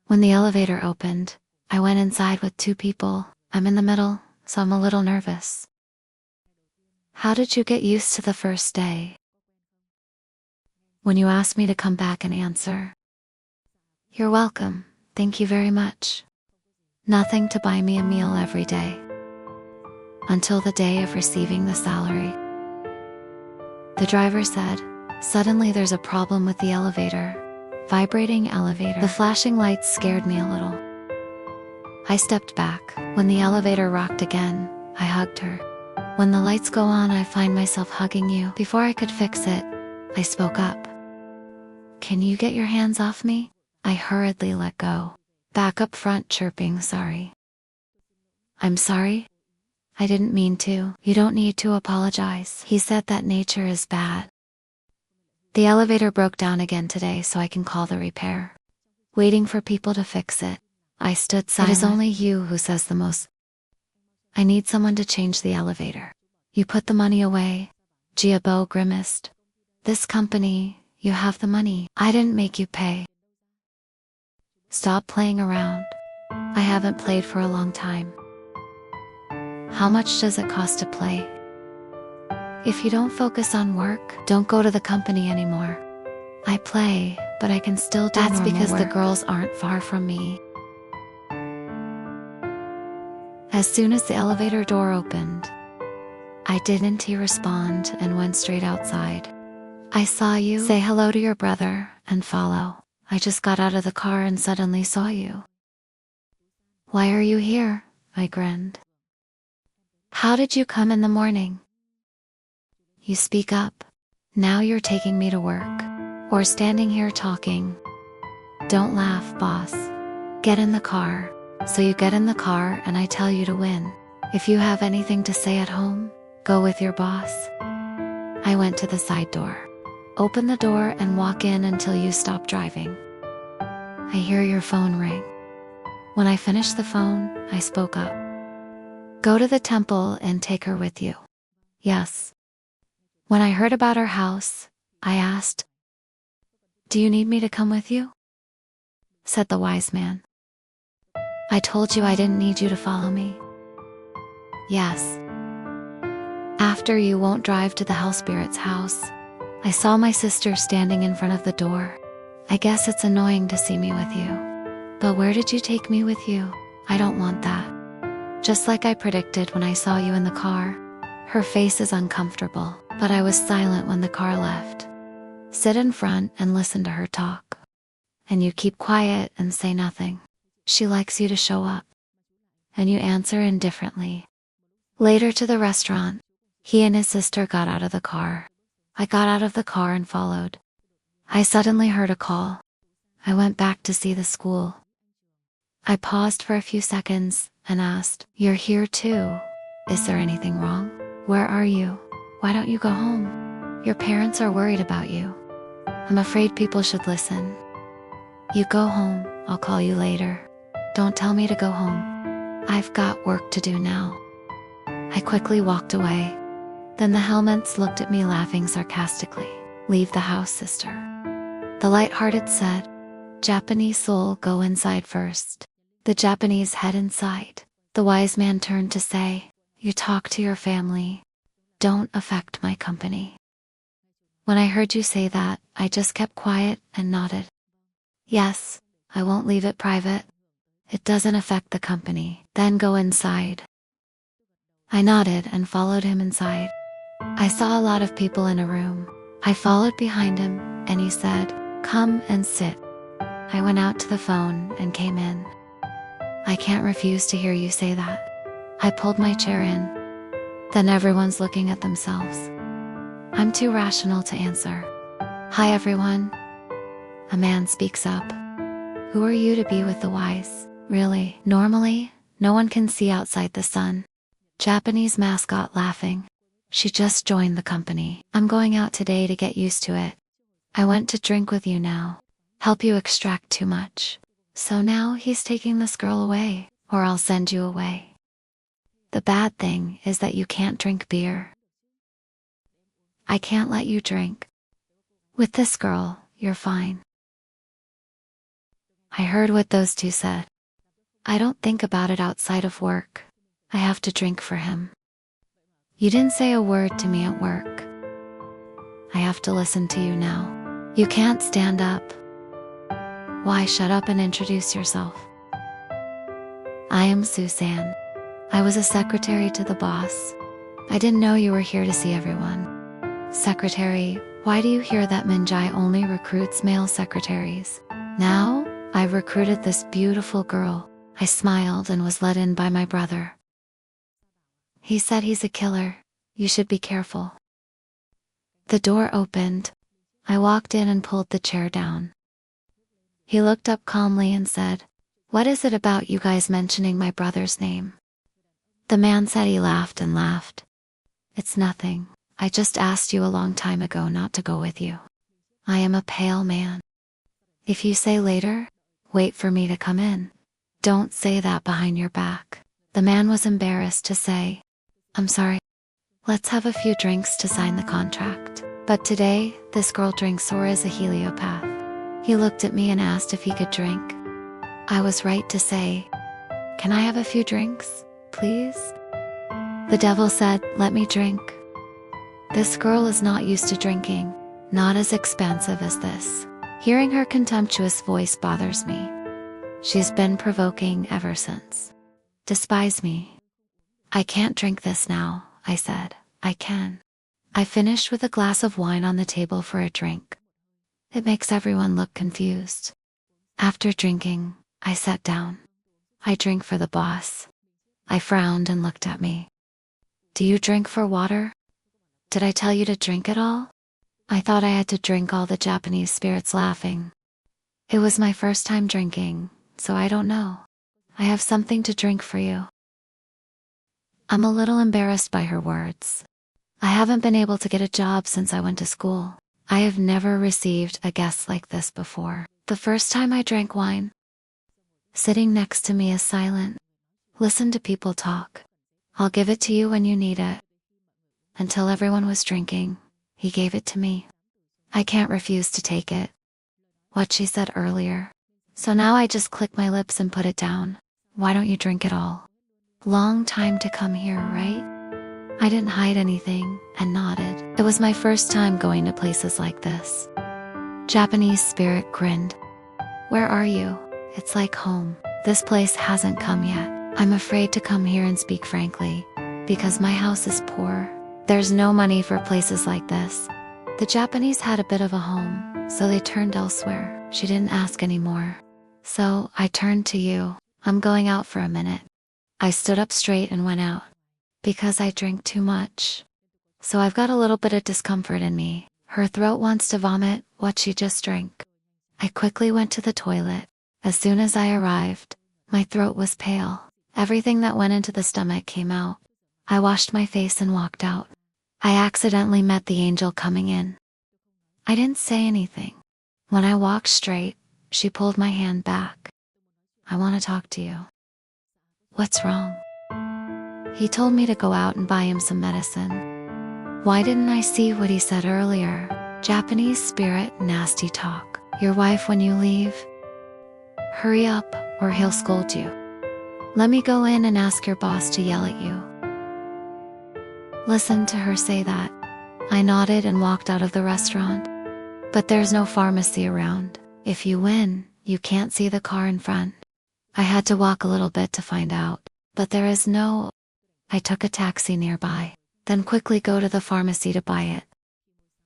When the elevator opened, I went inside with 2 people. I'm in the middle, so I'm a little nervous. How did you get used to the first day? When you asked me to come back and answer. You're welcome, thank you very much. Nothing to buy me a meal every day. Until the day of receiving the salary. The driver said, suddenly there's a problem with the elevator. Vibrating elevator. The flashing lights scared me a little. I stepped back. When the elevator rocked again, I hugged her. When the lights go on, I find myself hugging you. Before I could fix it, I spoke up. Can you get your hands off me? I hurriedly let go. Back up front chirping sorry. I'm sorry? I didn't mean to. You don't need to apologize. He said that nature is bad. The elevator broke down again today, so I can call the repair. Waiting for people to fix it. I stood silent. It is only you who says the most. I need someone to change the elevator. You put the money away. Giabo grimaced. This company, you have the money. I didn't make you pay. Stop playing around. I haven't played for a long time. How much does it cost to play? If you don't focus on work, don't go to the company anymore. I play, but I can still do normal work. That's because the girls aren't far from me. As soon as the elevator door opened, I didn't respond and went straight outside. I saw you. Say hello to your brother and follow. I just got out of the car and suddenly saw you. Why are you here? I grinned. How did you come in the morning? You speak up. Now you're taking me to work. Or standing here talking. Don't laugh, boss. Get in the car. So you get in the car and I tell you to win. If you have anything to say at home, go with your boss. I went to the side door. Open the door and walk in until you stop driving. I hear your phone ring. When I finished the phone, I spoke up. Go to the temple and take her with you. Yes. When I heard about our house, I asked, do you need me to come with you? Said the wise man. I told you I didn't need you to follow me. Yes. After you won't drive to the house spirit's house. I saw my sister standing in front of the door. I guess it's annoying to see me with you. But where did you take me with you? I don't want that. Just like I predicted when I saw you in the car. Her face is uncomfortable, but I was silent when the car left. Sit in front and listen to her talk. And you keep quiet and say nothing. She likes you to show up. And you answer indifferently. Later to the restaurant, he and his sister got out of the car. I got out of the car and followed. I suddenly heard a call. I went back to see the school. I paused for a few seconds and asked, "You're here too? Is there anything wrong? Where are you? Why don't you go home? Your parents are worried about you. I'm afraid people should listen." "You go home, I'll call you later. Don't tell me to go home. I've got work to do now." I quickly walked away. Then the Helmets looked at me laughing sarcastically. "Leave the house, sister." The light-hearted said, "Japanese soul, go inside first." The Japanese head inside. The wise man turned to say, "You talk to your family. Don't affect my company." When I heard you say that, I just kept quiet and nodded. "Yes, I won't leave it private. It doesn't affect the company. Then go inside." I nodded and followed him inside. I saw a lot of people in a room. I followed behind him, and he said, "Come and sit." I went out to the phone and came in. "I can't refuse to hear you say that." I pulled my chair in. Then everyone's looking at themselves. I'm too rational to answer. "Hi everyone." A man speaks up. "Who are you to be with the wise? Really? Normally, no one can see outside the sun." Japanese mascot laughing. "She just joined the company. I'm going out today to get used to it. I went to drink with you now. Help you extract too much. So now he's taking this girl away, or I'll send you away. The bad thing is that you can't drink beer. I can't let you drink. With this girl, you're fine." I heard what those two said. I don't think about it outside of work. I have to drink for him. You didn't say a word to me at work. I have to listen to you now. You can't stand up. Why, shut up and introduce yourself. I am Suzanne. I was a secretary to the boss. I didn't know you were here to see everyone. Secretary, why do you hear that Minjai only recruits male secretaries? Now, I've recruited this beautiful girl. I smiled and was let in by my brother. He said he's a killer. You should be careful. The door opened. I walked in and pulled the chair down. He looked up calmly and said, "What is it about you guys mentioning my brother's name?" The man said he laughed and laughed. "It's nothing. I just asked you a long time ago not to go with you. I am a pale man. If you say later, wait for me to come in. Don't say that behind your back." The man was embarrassed to say, "I'm sorry. Let's have a few drinks to sign the contract. But today, this girl drinks or is a heliopath." He looked at me and asked if he could drink. I was right to say, "Can I have a few drinks, please?" The devil said, "Let me drink." This girl is not used to drinking, not as expansive as this. Hearing her contemptuous voice bothers me. She's been provoking ever since. Despise me. "I can't drink this now," I said. "I can." I finished with a glass of wine on the table for a drink. It makes everyone look confused. After drinking, I sat down. "I drink for the boss." I frowned and looked at me. "Do you drink for water? Did I tell you to drink it all?" I thought I had to drink all the Japanese spirits laughing. "It was my first time drinking, so I don't know. I have something to drink for you." I'm a little embarrassed by her words. I haven't been able to get a job since I went to school. I have never received a guest like this before. The first time I drank wine. Sitting next to me is silent. Listen to people talk. "I'll give it to you when you need it." Until everyone was drinking, he gave it to me. I can't refuse to take it. What she said earlier. So now I just click my lips and put it down. "Why don't you drink it all? Long time to come here, right?" I didn't hide anything and nodded. It was my first time going to places like this. Japanese spirit grinned. "Where are you? It's like home. This place hasn't come yet. I'm afraid to come here and speak frankly, because my house is poor There's no money for places like this. The Japanese had a bit of a home, so they turned elsewhere. She didn't ask anymore. So I turned to you. I'm going out for a minute. I stood up straight and went out. Because I drink too much. So I've got a little bit of discomfort in me. Her throat wants to vomit what she just drank. I quickly went to the toilet. As soon as I arrived, my throat was pale. Everything that went into the stomach came out. I washed my face and walked out. I accidentally met the angel coming in. I didn't say anything. When I walked straight, she pulled my hand back. I want to talk to you. What's wrong? He told me to go out and buy him some medicine. Why didn't I see what he said earlier? Japanese spirit, nasty talk. Your wife when you leave? Hurry up, or he'll scold you. Let me go in and ask your boss to yell at you. Listen to her say that. I nodded and walked out of the restaurant. But there's no pharmacy around. If you win, you can't see the car in front. I had to walk a little bit to find out. But there is no. I took a taxi nearby, then quickly go to the pharmacy to buy it.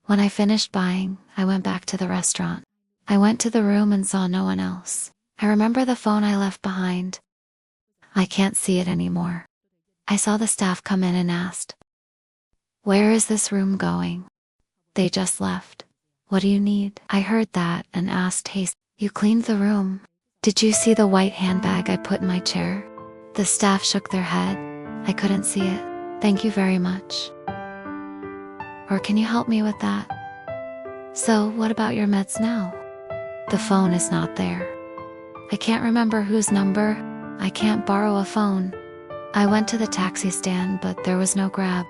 When I finished buying, I went back to the restaurant. I went to the room and saw no one else. I remember the phone I left behind. I can't see it anymore. I saw the staff come in and asked, "Where is this room going?" They just left. What do you need? I heard that and asked, "Hey, you cleaned the room. Did you see the white handbag I put in my chair?" The staff shook their head. I couldn't see it. Thank you very much. Or can you help me with that? So, what about your meds now? The phone is not there. I can't remember whose number. I can't borrow a phone. I went to the taxi stand, but there was no Grab.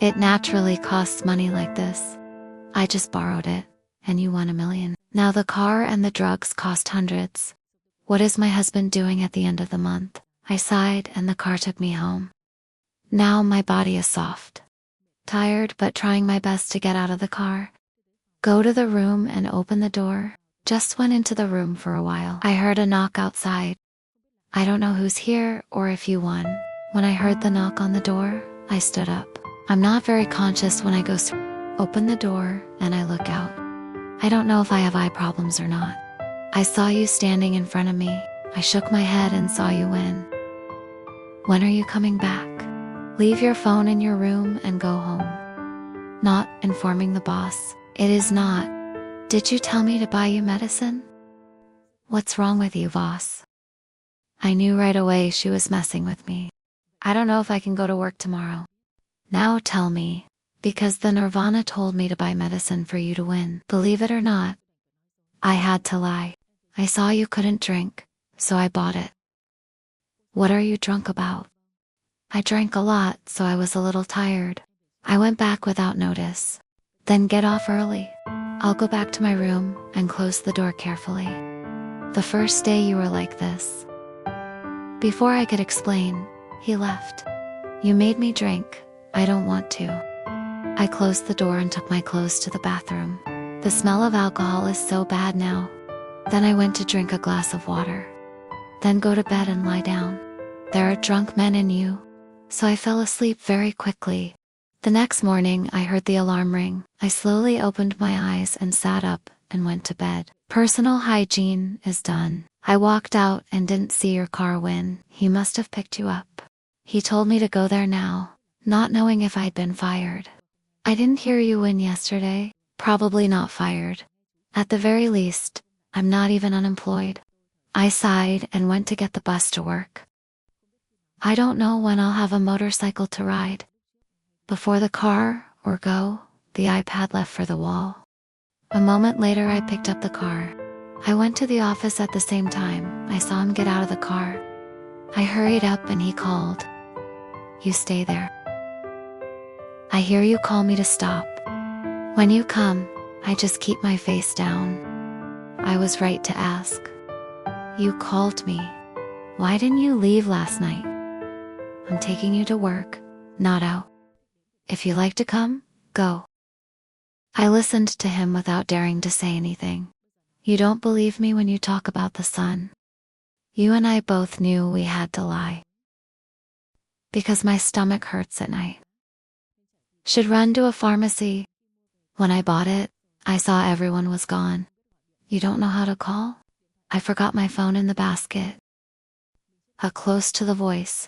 It naturally costs money like this. I just borrowed it, and you won $1 million. Now the car and the drugs cost hundreds. What is my husband doing at the end of the month? I sighed and the car took me home. Now my body is soft. Tired but trying my best to get out of the car. Go to the room and open the door. Just went into the room for a while. I heard a knock outside. I don't know who's here or if you won. When I heard the knock on the door, I stood up. I'm not very conscious when I go open the door and I look out. I don't know if I have eye problems or not. I saw you standing in front of me. I shook my head and saw you win. When are you coming back? Leave your phone in your room and go home. Not informing the boss. It is not. Did you tell me to buy you medicine? What's wrong with you, boss? I knew right away she was messing with me. I don't know if I can go to work tomorrow. Now tell me, because the Nirvana told me to buy medicine for you to win. Believe it or not, I had to lie. I saw you couldn't drink, so I bought it. What are you drunk about? I drank a lot, so I was a little tired. I went back without notice. Then get off early. I'll go back to my room and close the door carefully. The first day you were like this. Before I could explain, he left. You made me drink. I don't want to. I closed the door and took my clothes to the bathroom. The smell of alcohol is so bad now. Then I went to drink a glass of water. Then go to bed and lie down. There are drunk men in you. So I fell asleep very quickly. The next morning I heard the alarm ring. I slowly opened my eyes and sat up and went to bed. Personal hygiene is done. I walked out and didn't see your car win. He must have picked you up. He told me to go there now, not knowing if I'd been fired. I didn't hear you win yesterday. Probably not fired. At the very least, I'm not even unemployed. I sighed and went to get the bus to work. I don't know when I'll have a motorcycle to ride. Before the car, or go, the iPad left for the wall. A moment later I picked up the car. I went to the office at the same time. I saw him get out of the car. I hurried up and he called. You stay there. I hear you call me to stop. When you come, I just keep my face down. I was right to ask. You called me. Why didn't you leave last night? I'm taking you to work, not out. If you like to come, go. I listened to him without daring to say anything. You don't believe me when you talk about the sun. You and I both knew we had to lie. Because my stomach hurts at night. Should run to a pharmacy. When I bought it, I saw everyone was gone. You don't know how to call? I forgot my phone in the basket. Close to the voice.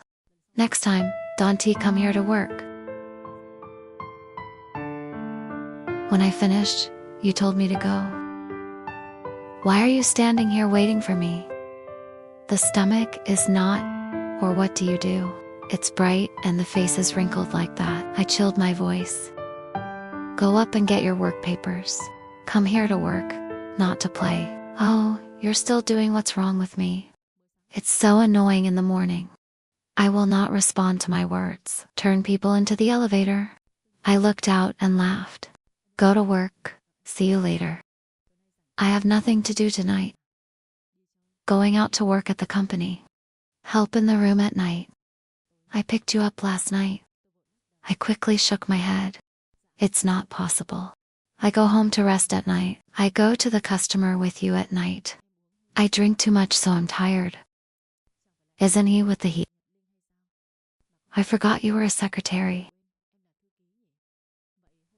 Next time, don't come here to work. When I finished, you told me to go. Why are you standing here waiting for me? The stomach is not, or what do you do? It's bright and the face is wrinkled like that. I chilled my voice. Go up and get your work papers. Come here to work, not to play. Oh, you're still doing what's wrong with me. It's so annoying in the morning. I will not respond to my words. Turn people into the elevator. I looked out and laughed. Go to work. See you later. I have nothing to do tonight. Going out to work at the company. Help in the room at night. I picked you up last night. I quickly shook my head. It's not possible. I go home to rest at night. I go to the customer with you at night. I drink too much so I'm tired. Isn't he with the heat? I forgot you were a secretary.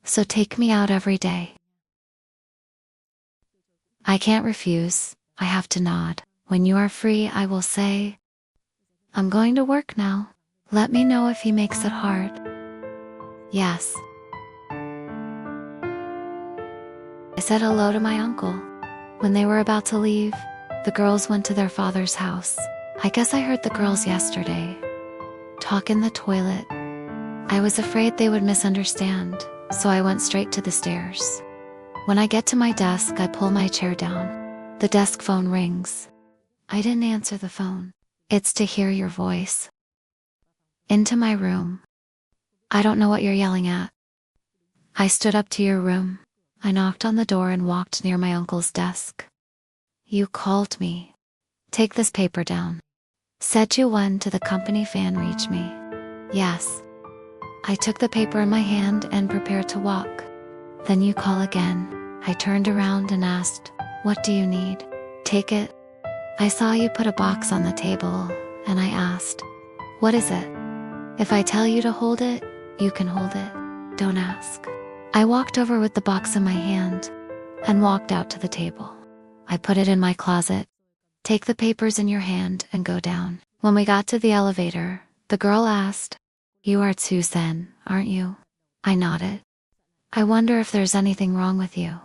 So take me out every day. I can't refuse, I have to nod. When you are free I will say, I'm going to work now. Let me know if he makes it hard. Yes. I said hello to my uncle. When they were about to leave, the girls went to their father's house. I guess I heard the girls yesterday talk in the toilet. I was afraid they would misunderstand, so I went straight to the stairs. When I get to my desk, I pull my chair down. The desk phone rings. I didn't answer the phone. It's to hear your voice. Into my room. I don't know what you're yelling at. I stood up to your room. I knocked on the door and walked near my uncle's desk. You called me. Take this paper down. Said you won to the company fan reach me. Yes. I took the paper in my hand and prepared to walk. Then you call again. I turned around and asked, what do you need? Take it. I saw you put a box on the table, and I asked, what is it? If I tell you to hold it, you can hold it. Don't ask. I walked over with the box in my hand and walked out to the table. I put it in my closet. Take the papers in your hand and go down. When we got to the elevator, the girl asked, you are Susan, aren't you? I nodded. I wonder if there's anything wrong with you.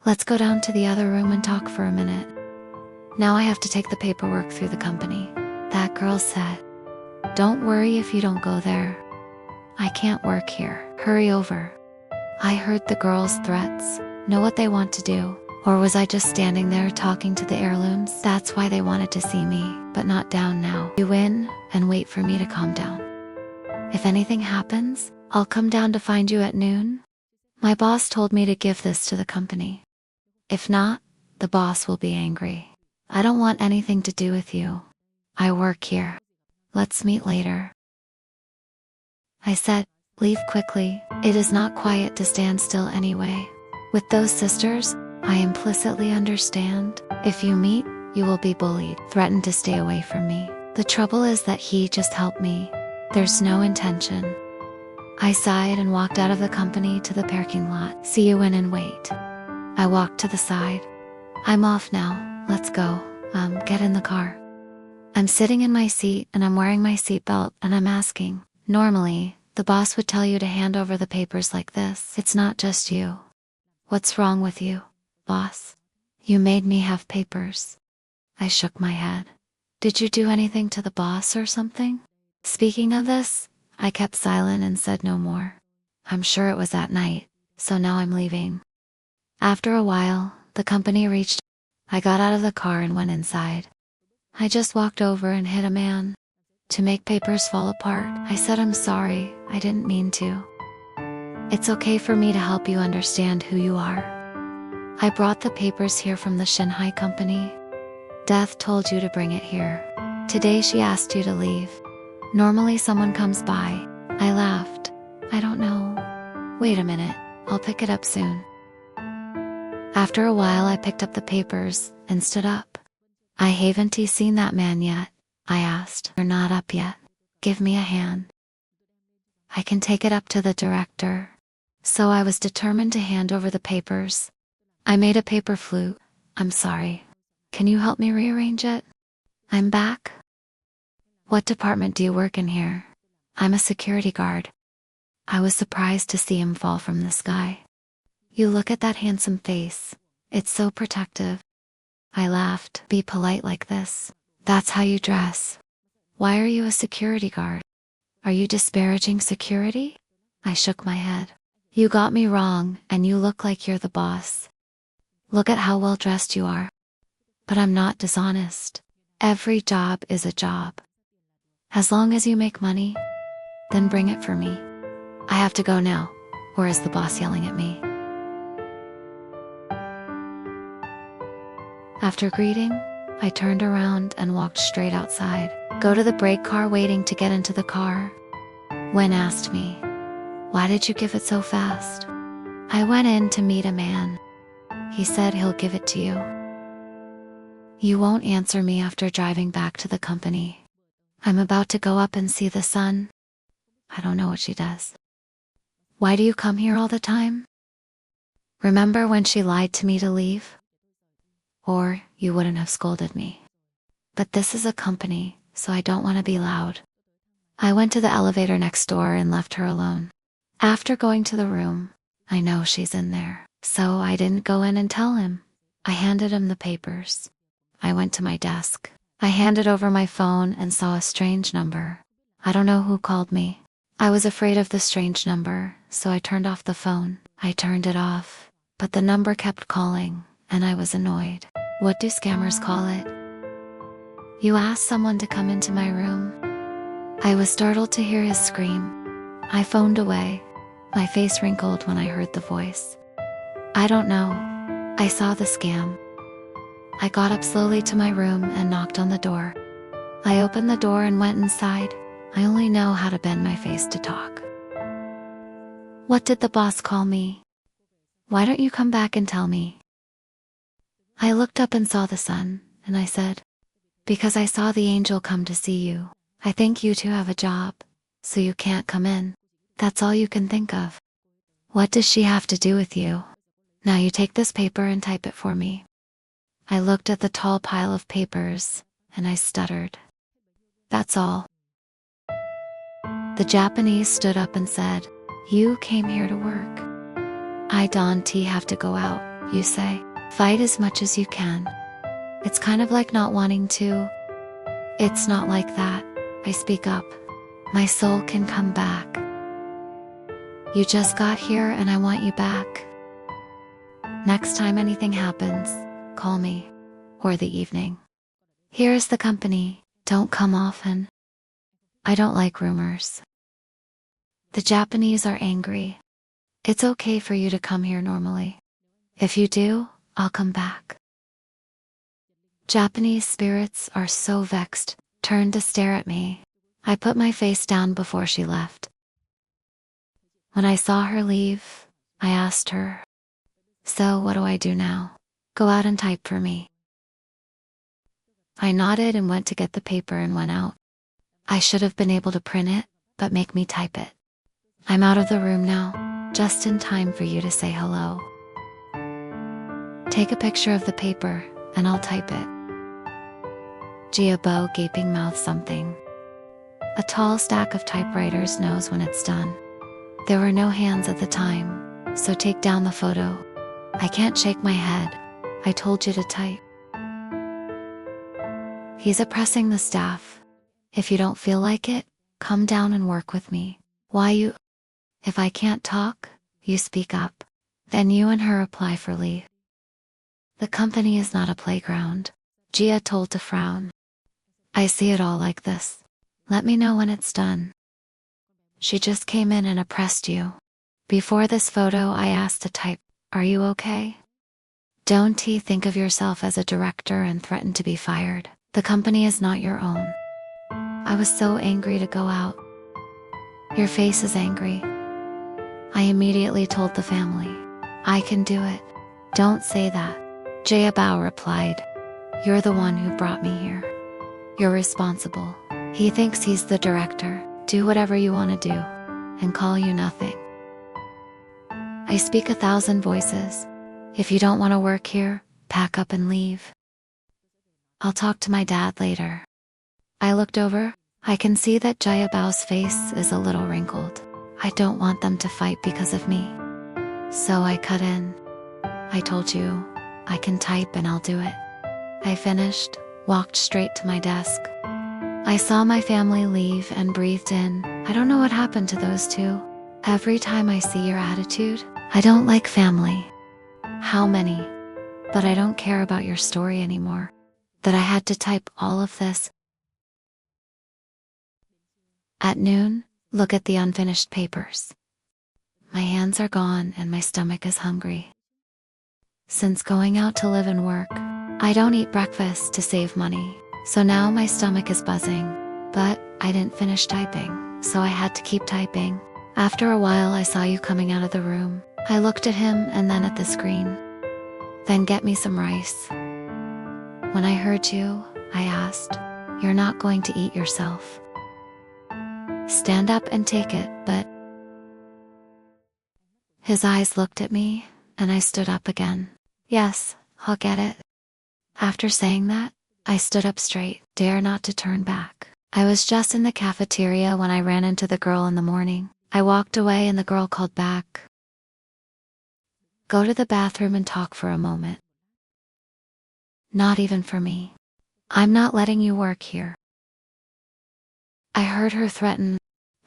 Let's go down to the other room and talk for a minute. Now I have to take the paperwork through the company. That girl said, don't worry if you don't go there. I can't work here. Hurry over. I heard the girls' threats. Know what they want to do. Or was I just standing there talking to the heirlooms? That's why they wanted to see me, but not down now. You in and wait for me to calm down. If anything happens, I'll come down to find you at noon. My boss told me to give this to the company. If not, the boss will be angry. I don't want anything to do with you. I work here. Let's meet later. I said, leave quickly. It is not quiet to stand still anyway. With those sisters, I implicitly understand. If you meet, you will be bullied, threatened to stay away from me. The trouble is that he just helped me. There's no intention. I sighed and walked out of the company to the parking lot. See you in and wait. I walked to the side. I'm off now. Let's go. Get in the car. I'm sitting in my seat and I'm wearing my seatbelt and I'm asking. Normally, the boss would tell you to hand over the papers like this. It's not just you. What's wrong with you, boss? You made me have papers. I shook my head. Did you do anything to the boss or something? Speaking of this, I kept silent and said no more. I'm sure it was at night, so now I'm leaving. After a while, the company reached. I got out of the car and went inside. I just walked over and hit a man. To make papers fall apart. I said I'm sorry, I didn't mean to. It's okay for me to help you understand who you are. I brought the papers here from the Shanghai company. Death told you to bring it here. Today she asked you to leave. Normally someone comes by. I laughed. I don't know. Wait a minute, I'll pick it up soon. After a while I picked up the papers and stood up. I haven't seen that man yet, I asked. You're not up yet. Give me a hand. I can take it up to the director. So I was determined to hand over the papers. I made a paper flute. I'm sorry. Can you help me rearrange it? I'm back. What department do you work in here? I'm a security guard. I was surprised to see him fall from the sky. You look at that handsome face. It's so protective. I laughed. Be polite like this. That's how you dress. Why are you a security guard? Are you disparaging security? I shook my head. You got me wrong, and you look like you're the boss. Look at how well dressed you are. But I'm not dishonest. Every job is a job. As long as you make money, then bring it for me. I have to go now, or is the boss yelling at me? After greeting, I turned around and walked straight outside. Go to the brake car waiting to get into the car. Wen asked me, why did you give it so fast? I went in to meet a man. He said he'll give it to you. You won't answer me after driving back to the company. I'm about to go up and see the sun. I don't know what she does. Why do you come here all the time? Remember when she lied to me to leave? Or you wouldn't have scolded me. But this is a company, so I don't want to be loud. I went to the elevator next door and left her alone. After going to the room, I know she's in there, so I didn't go in and tell him. I handed him the papers. I went to my desk. I handed over my phone and saw a strange number. I don't know who called me. I was afraid of the strange number, so I turned off the phone. I turned it off, but the number kept calling, and I was annoyed. What do scammers call it? You asked someone to come into my room. I was startled to hear his scream. I phoned away. My face wrinkled when I heard the voice. I don't know. I saw the scam. I got up slowly to my room and knocked on the door. I opened the door and went inside. I only know how to bend my face to talk. What did the boss call me? Why don't you come back and tell me? I looked up and saw the sun, and I said, because I saw the angel come to see you. I think you two have a job, so you can't come in. That's all you can think of. What does she have to do with you? Now you take this paper and type it for me. I looked at the tall pile of papers, and I stuttered. That's all. The Japanese stood up and said, you came here to work. I don't have to go out, you say. Fight as much as you can. It's kind of like not wanting to. It's not like that. I speak up. My soul can come back. You just got here and I want you back. Next time anything happens, call me. Or the evening. Here's the company. Don't come often. I don't like rumors. The Japanese are angry. It's okay for you to come here normally. If you do, I'll come back. Japanese spirits are so vexed, turned to stare at me. I put my face down before she left. When I saw her leave, I asked her, so what do I do now? Go out and type for me. I nodded and went to get the paper and went out. I should have been able to print it, but make me type it. I'm out of the room now, just in time for you to say hello. Take a picture of the paper, and I'll type it. Jiabo gaping mouth something. A tall stack of typewriters knows when it's done. There were no hands at the time, so take down the photo. I can't shake my head. I told you to type. He's oppressing the staff. If you don't feel like it, come down and work with me. Why you? If I can't talk, you speak up. Then you and her apply for leave. The company is not a playground, Gia told to frown. I see it all like this. Let me know when it's done. She just came in and oppressed you. Before this photo I asked to type, are you okay? Don't think of yourself as a director and threaten to be fired. The company is not your own. I was so angry to go out. Your face is angry. I immediately told the family. I can do it. Don't say that. Jaya Bao replied. You're the one who brought me here. You're responsible. He thinks he's the director. Do whatever you want to do. and call you nothing. I speak 1,000 voices. If you don't want to work here, pack up and leave. I'll talk to my dad later. I looked over. I can see that Jayabao's face is a little wrinkled. I don't want them to fight because of me. So I cut in. I told you, I can type and I'll do it. I finished, walked straight to my desk. I saw my family leave and breathed in. I don't know what happened to those two. Every time I see your attitude, I don't like family. How many? But I don't care about your story anymore. That I had to type all of this. At noon, look at the unfinished papers. My hands are gone and my stomach is hungry. Since going out to live and work, I don't eat breakfast to save money, so now my stomach is buzzing. But I didn't finish typing, so I had to keep typing. After a while I saw you coming out of the room. I looked at him and then at the screen. Then get me some rice. When I heard you, I asked, "You're not going to eat yourself? Stand up and take it," but his eyes looked at me, and I stood up again. "Yes, I'll get it." After saying that, I stood up straight, dare not to turn back. I was just in the cafeteria when I ran into the girl in the morning. I walked away and the girl called back. "Go to the bathroom and talk for a moment." Not even for me. "I'm not letting you work here." I heard her threaten,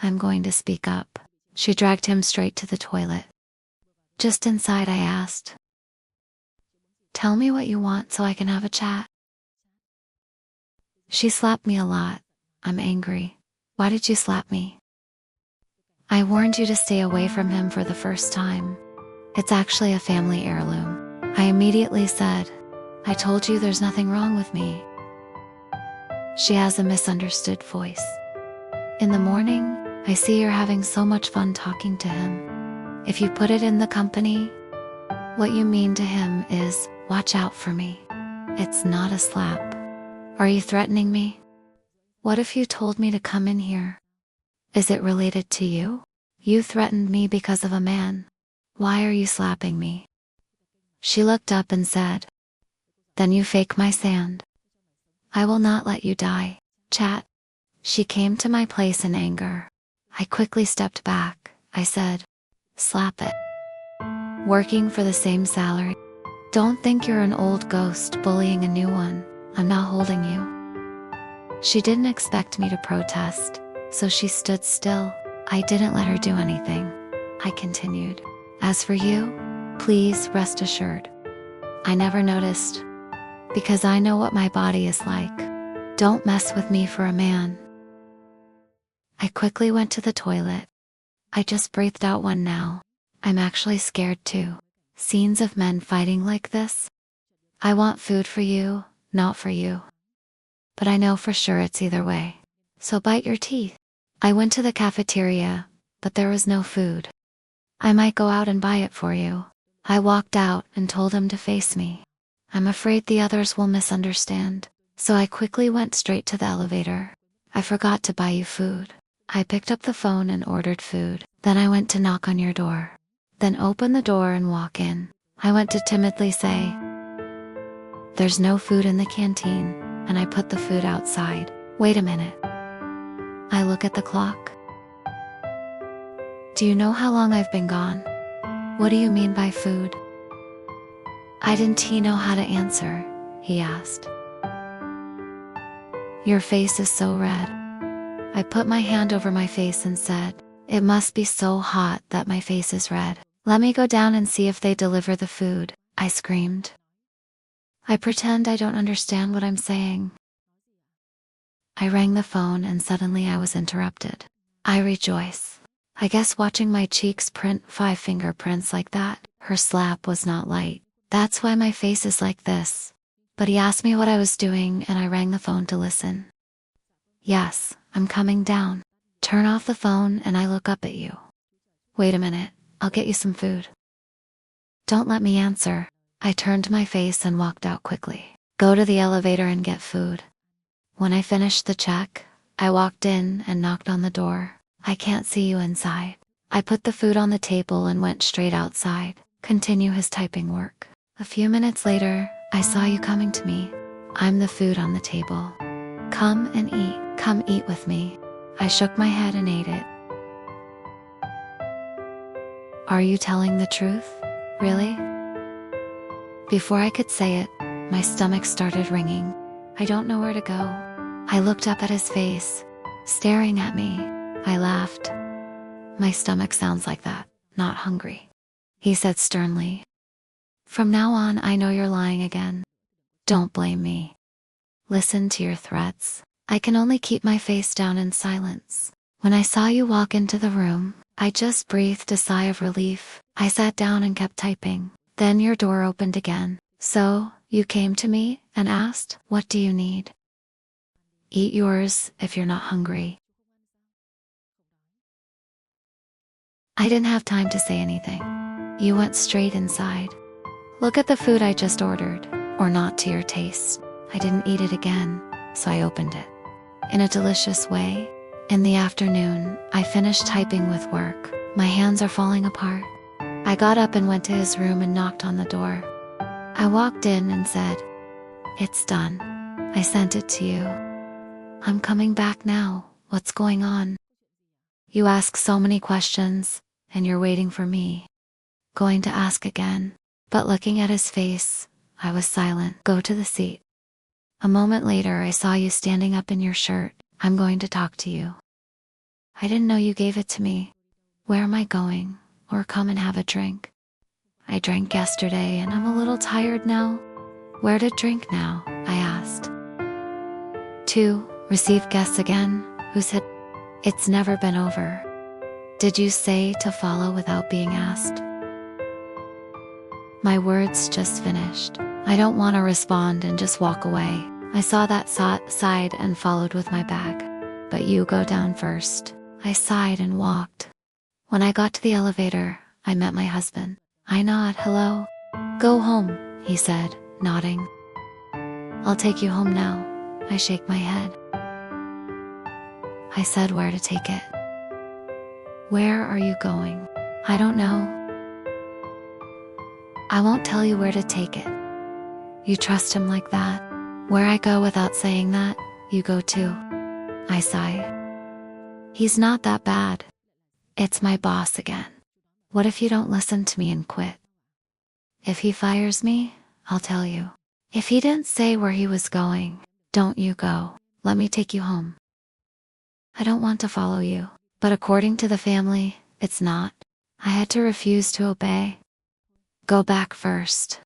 "I'm going to speak up." She dragged him straight to the toilet. Just inside I asked, "Tell me what you want so I can have a chat." She slapped me a lot. I'm angry. "Why did you slap me?" "I warned you to stay away from him for the first time. It's actually a family heirloom." I immediately said, "I told you there's nothing wrong with me." She has a misunderstood voice. "In the morning, I see you're having so much fun talking to him. If you put it in the company, what you mean to him is, watch out for me. It's not a slap. Are you threatening me? What if you told me to come in here? Is it related to you? You threatened me because of a man. Why are you slapping me?" She looked up and said, "Then you fake my sand. I will not let you die. Chat." She came to my place in anger. I quickly stepped back. I said, "Slap it. Working for the same salary. Don't think you're an old ghost bullying a new one. I'm not holding you." She didn't expect me to protest, so she stood still. I didn't let her do anything. I continued, "As for you, please rest assured. I never noticed, because I know what my body is like. Don't mess with me for a man." I quickly went to the toilet. I just breathed out one now. I'm actually scared too. Scenes of men fighting like this. I want food for you, not for you. But I know for sure it's either way. So bite your teeth. I went to the cafeteria, but there was no food. "I might go out and buy it for you." I walked out and told him to face me. I'm afraid the others will misunderstand, so I quickly went straight to the elevator. "I forgot to buy you food." I picked up the phone and ordered food. Then I went to knock on your door. Then open the door and walk in. I went to timidly say, "There's no food in the canteen," and I put the food outside. "Wait a minute." I look at the clock. "Do you know how long I've been gone?" "What do you mean by food?" I didn't know how to answer. He asked, "Your face is so red." I put my hand over my face and said, "It must be so hot that my face is red. Let me go down and see if they deliver the food," I screamed. I pretend I don't understand what I'm saying. I rang the phone and suddenly I was interrupted. I rejoice. I guess watching my cheeks print 5 fingerprints like that, her slap was not light. That's why my face is like this. But he asked me what I was doing and I rang the phone to listen. "Yes, I'm coming down." Turn off the phone and I look up at you. "Wait a minute, I'll get you some food." Don't let me answer. I turned my face and walked out quickly. Go to the elevator and get food. When I finished the check, I walked in and knocked on the door. "I can't see you inside." I put the food on the table and went straight outside, continue his typing work. A few minutes later, I saw you coming to me. I'm the food on the table. Come and eat. Come eat with me. I shook my head and ate it. Are you telling the truth? Really? Before I could say it, my stomach started ringing. I don't know where to go. I looked up at his face, staring at me. I laughed. My stomach sounds like that, not hungry. He said sternly. From now on, I know you're lying again. Don't blame me. Listen to your threats. I can only keep my face down in silence. When I saw you walk into the room, I just breathed a sigh of relief. I sat down and kept typing. Then your door opened again. So, you came to me and asked, what do you need? Eat yours if you're not hungry. I didn't have time to say anything. You went straight inside. Look at the food I just ordered, or not to your taste. I didn't eat it again, so I opened it. In a delicious way. In the afternoon, I finished typing with work. My hands are falling apart. I got up and went to his room and knocked on the door. I walked in and said, "It's done. I sent it to you. I'm coming back now. What's going on? You ask so many questions, and you're waiting for me. Going to ask again." But looking at his face, I was silent. Go to the seat. A moment later, I saw you standing up in your shirt. I'm going to talk to you. I didn't know you gave it to me. Where am I going? Or come and have a drink? I drank yesterday and I'm a little tired now. Where to drink now? I asked. 2. Receive guests again? Who's hit? It's never been over. Did you say to follow without being asked? My words just finished. I don't want to respond and just walk away. I saw that side and followed with my bag. But you go down first. I sighed and walked. When I got to the elevator, I met my husband. I nod, hello. Go home, he said, nodding. I'll take you home now. I shake my head. I said where to take it. Where are you going? I don't know. I won't tell you where to take it. You trust him like that? Where I go without saying that, you go too. I sigh. He's not that bad. It's my boss again. What if you don't listen to me and quit? If he fires me, I'll tell you. If he didn't say where he was going, don't you go. Let me take you home. I don't want to follow you, but according to the family, it's not. I had to refuse to obey. Go back first.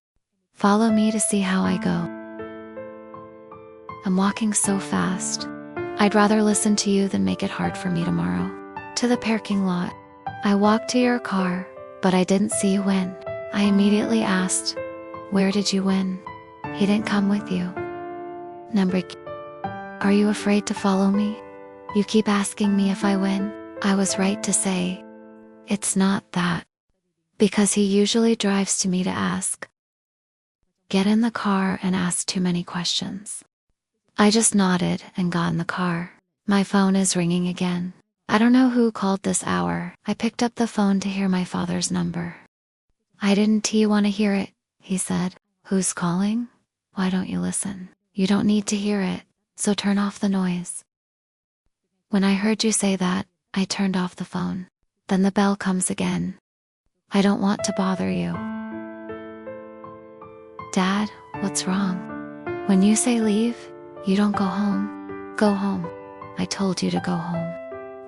Follow me to see how I go. I'm walking so fast. I'd rather listen to you than make it hard for me tomorrow. To the parking lot. I walked to your car, but I didn't see you win. I immediately asked, where did you win? He didn't come with you. Number. Are you afraid to follow me? You keep asking me if I win. I was right to say, it's not that. Because he usually drives to me to ask. Get in the car and ask too many questions. I just nodded and got in the car. My phone is ringing again. I don't know who called this hour. I picked up the phone to hear my father's number. I didn't want to hear it, he said. Who's calling? Why don't you listen? You don't need to hear it, so turn off the noise. When I heard you say that, I turned off the phone. Then the bell comes again. I don't want to bother you. Dad, what's wrong? When you say leave, you don't go home. Go home. I told you to go home.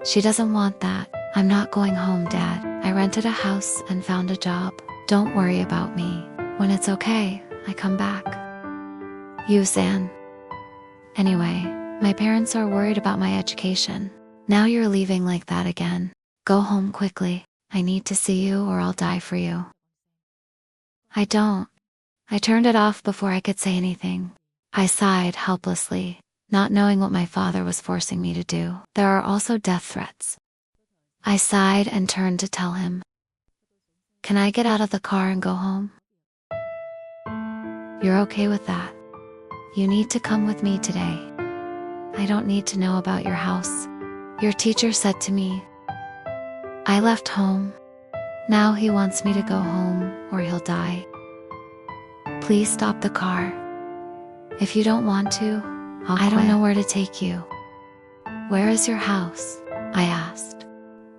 She doesn't want that. I'm not going home, Dad. I rented a house and found a job. Don't worry about me. When it's okay, I come back. You, San. Anyway, my parents are worried about my education. Now you're leaving like that again. Go home quickly. I need to see you or I'll die for you. I don't. I turned it off before I could say anything. I sighed helplessly, not knowing what my father was forcing me to do. There are also death threats. I sighed and turned to tell him. Can I get out of the car and go home? You're okay with that? You need to come with me today. I don't need to know about your house. Your teacher said to me, I left home. Now he wants me to go home or he'll die. Please stop the car. If you don't want to, I don't know where to take you. Where is your house? I asked.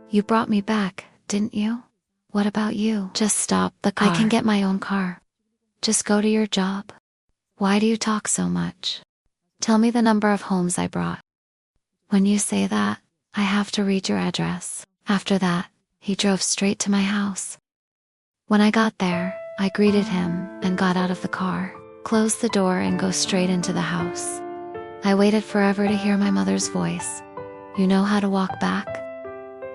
You brought me back, didn't you? What about you? Just stop the car. I can get my own car. Just go to your job. Why do you talk so much? Tell me the number of homes I brought. When you say that, I have to read your address. After that, he drove straight to my house. When I got there, I greeted him and got out of the car, closed the door and go straight into the house. I waited forever to hear my mother's voice. You know how to walk back?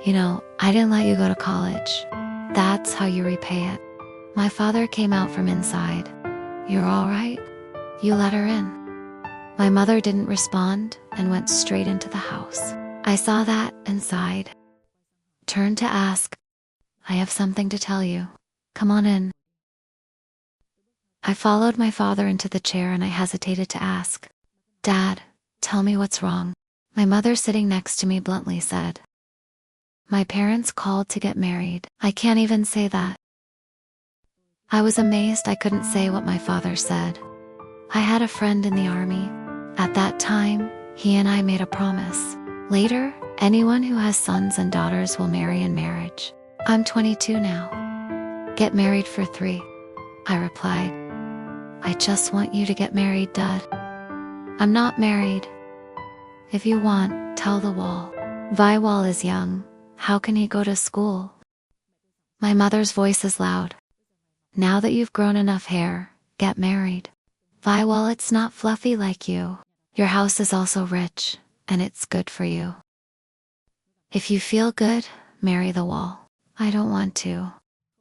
You know, I didn't let you go to college. That's how you repay it. My father came out from inside. You're all right? You let her in. My mother didn't respond and went straight into the house. I saw that and sighed. Turned to ask, I have something to tell you. Come on in. I followed my father into the chair and I hesitated to ask. Dad, tell me what's wrong. My mother sitting next to me bluntly said. My parents called to get married. I can't even say that. I was amazed I couldn't say what my father said. I had a friend in the army. At that time, he and I made a promise. Later, anyone who has sons and daughters will marry in marriage. I'm 22 now. Get married for 3. I replied. I just want you to get married, Dad. I'm not married. If you want, tell the wall. Viwal is young. How can he go to school? My mother's voice is loud. Now that you've grown enough hair, get married. Viwal, it's not fluffy like you. Your house is also rich, and it's good for you. If you feel good, marry the wall. I don't want to.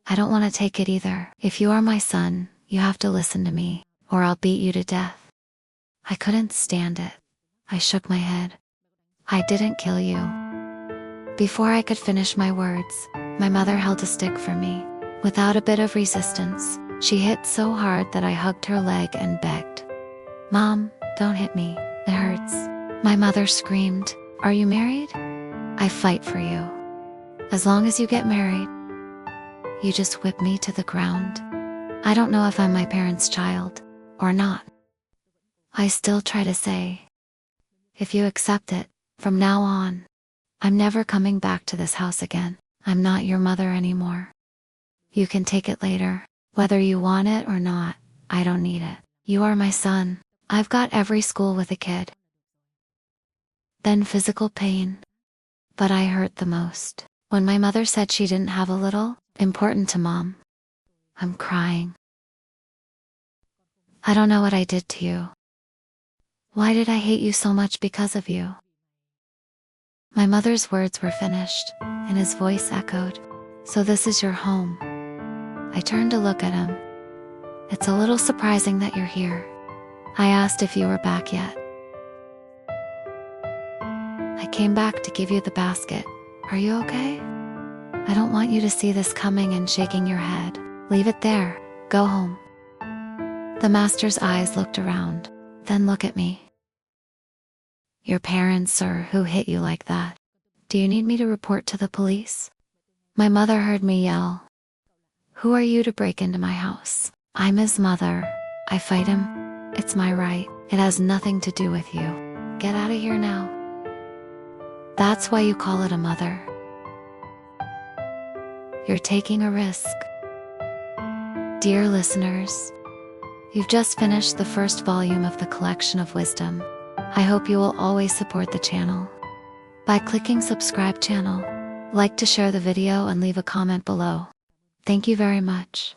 I don't want to take it either. If you are my son, you have to listen to me, or I'll beat you to death. I couldn't stand it. I shook my head. I didn't kill you. Before I could finish my words, my mother held a stick for me. Without a bit of resistance, she hit so hard that I hugged her leg and begged. Mom, don't hit me. It hurts. My mother screamed, Are you married? I fight for you. As long as you get married. You just whip me to the ground. I don't know if I'm my parents' child, or not. I still try to say, if you accept it, from now on, I'm never coming back to this house again. I'm not your mother anymore. You can take it later, whether you want it or not. I don't need it. You are my son. I've got every school with a kid. Then physical pain. But I hurt the most. When my mother said she didn't have a little, important to mom. I'm crying. I don't know what I did to you. Why did I hate you so much because of you? My mother's words were finished, and his voice echoed. So this is your home. I turned to look at him. It's a little surprising that you're here. I asked if you were back yet. I came back to give you the basket. Are you okay? I don't want you to see this coming and shaking your head. Leave it there. Go home. The master's eyes looked around, then look at me. Your parents, sir, who hit you like that? Do you need me to report to the police? My mother heard me yell. Who are you to break into my house? I'm his mother. I fight him. It's my right. It has nothing to do with you. Get out of here now. That's why you call it a mother. You're taking a risk. Dear listeners, you've just finished the first volume of the collection of wisdom. I hope you will always support the channel by clicking subscribe channel, like to share the video and leave a comment below. Thank you very much.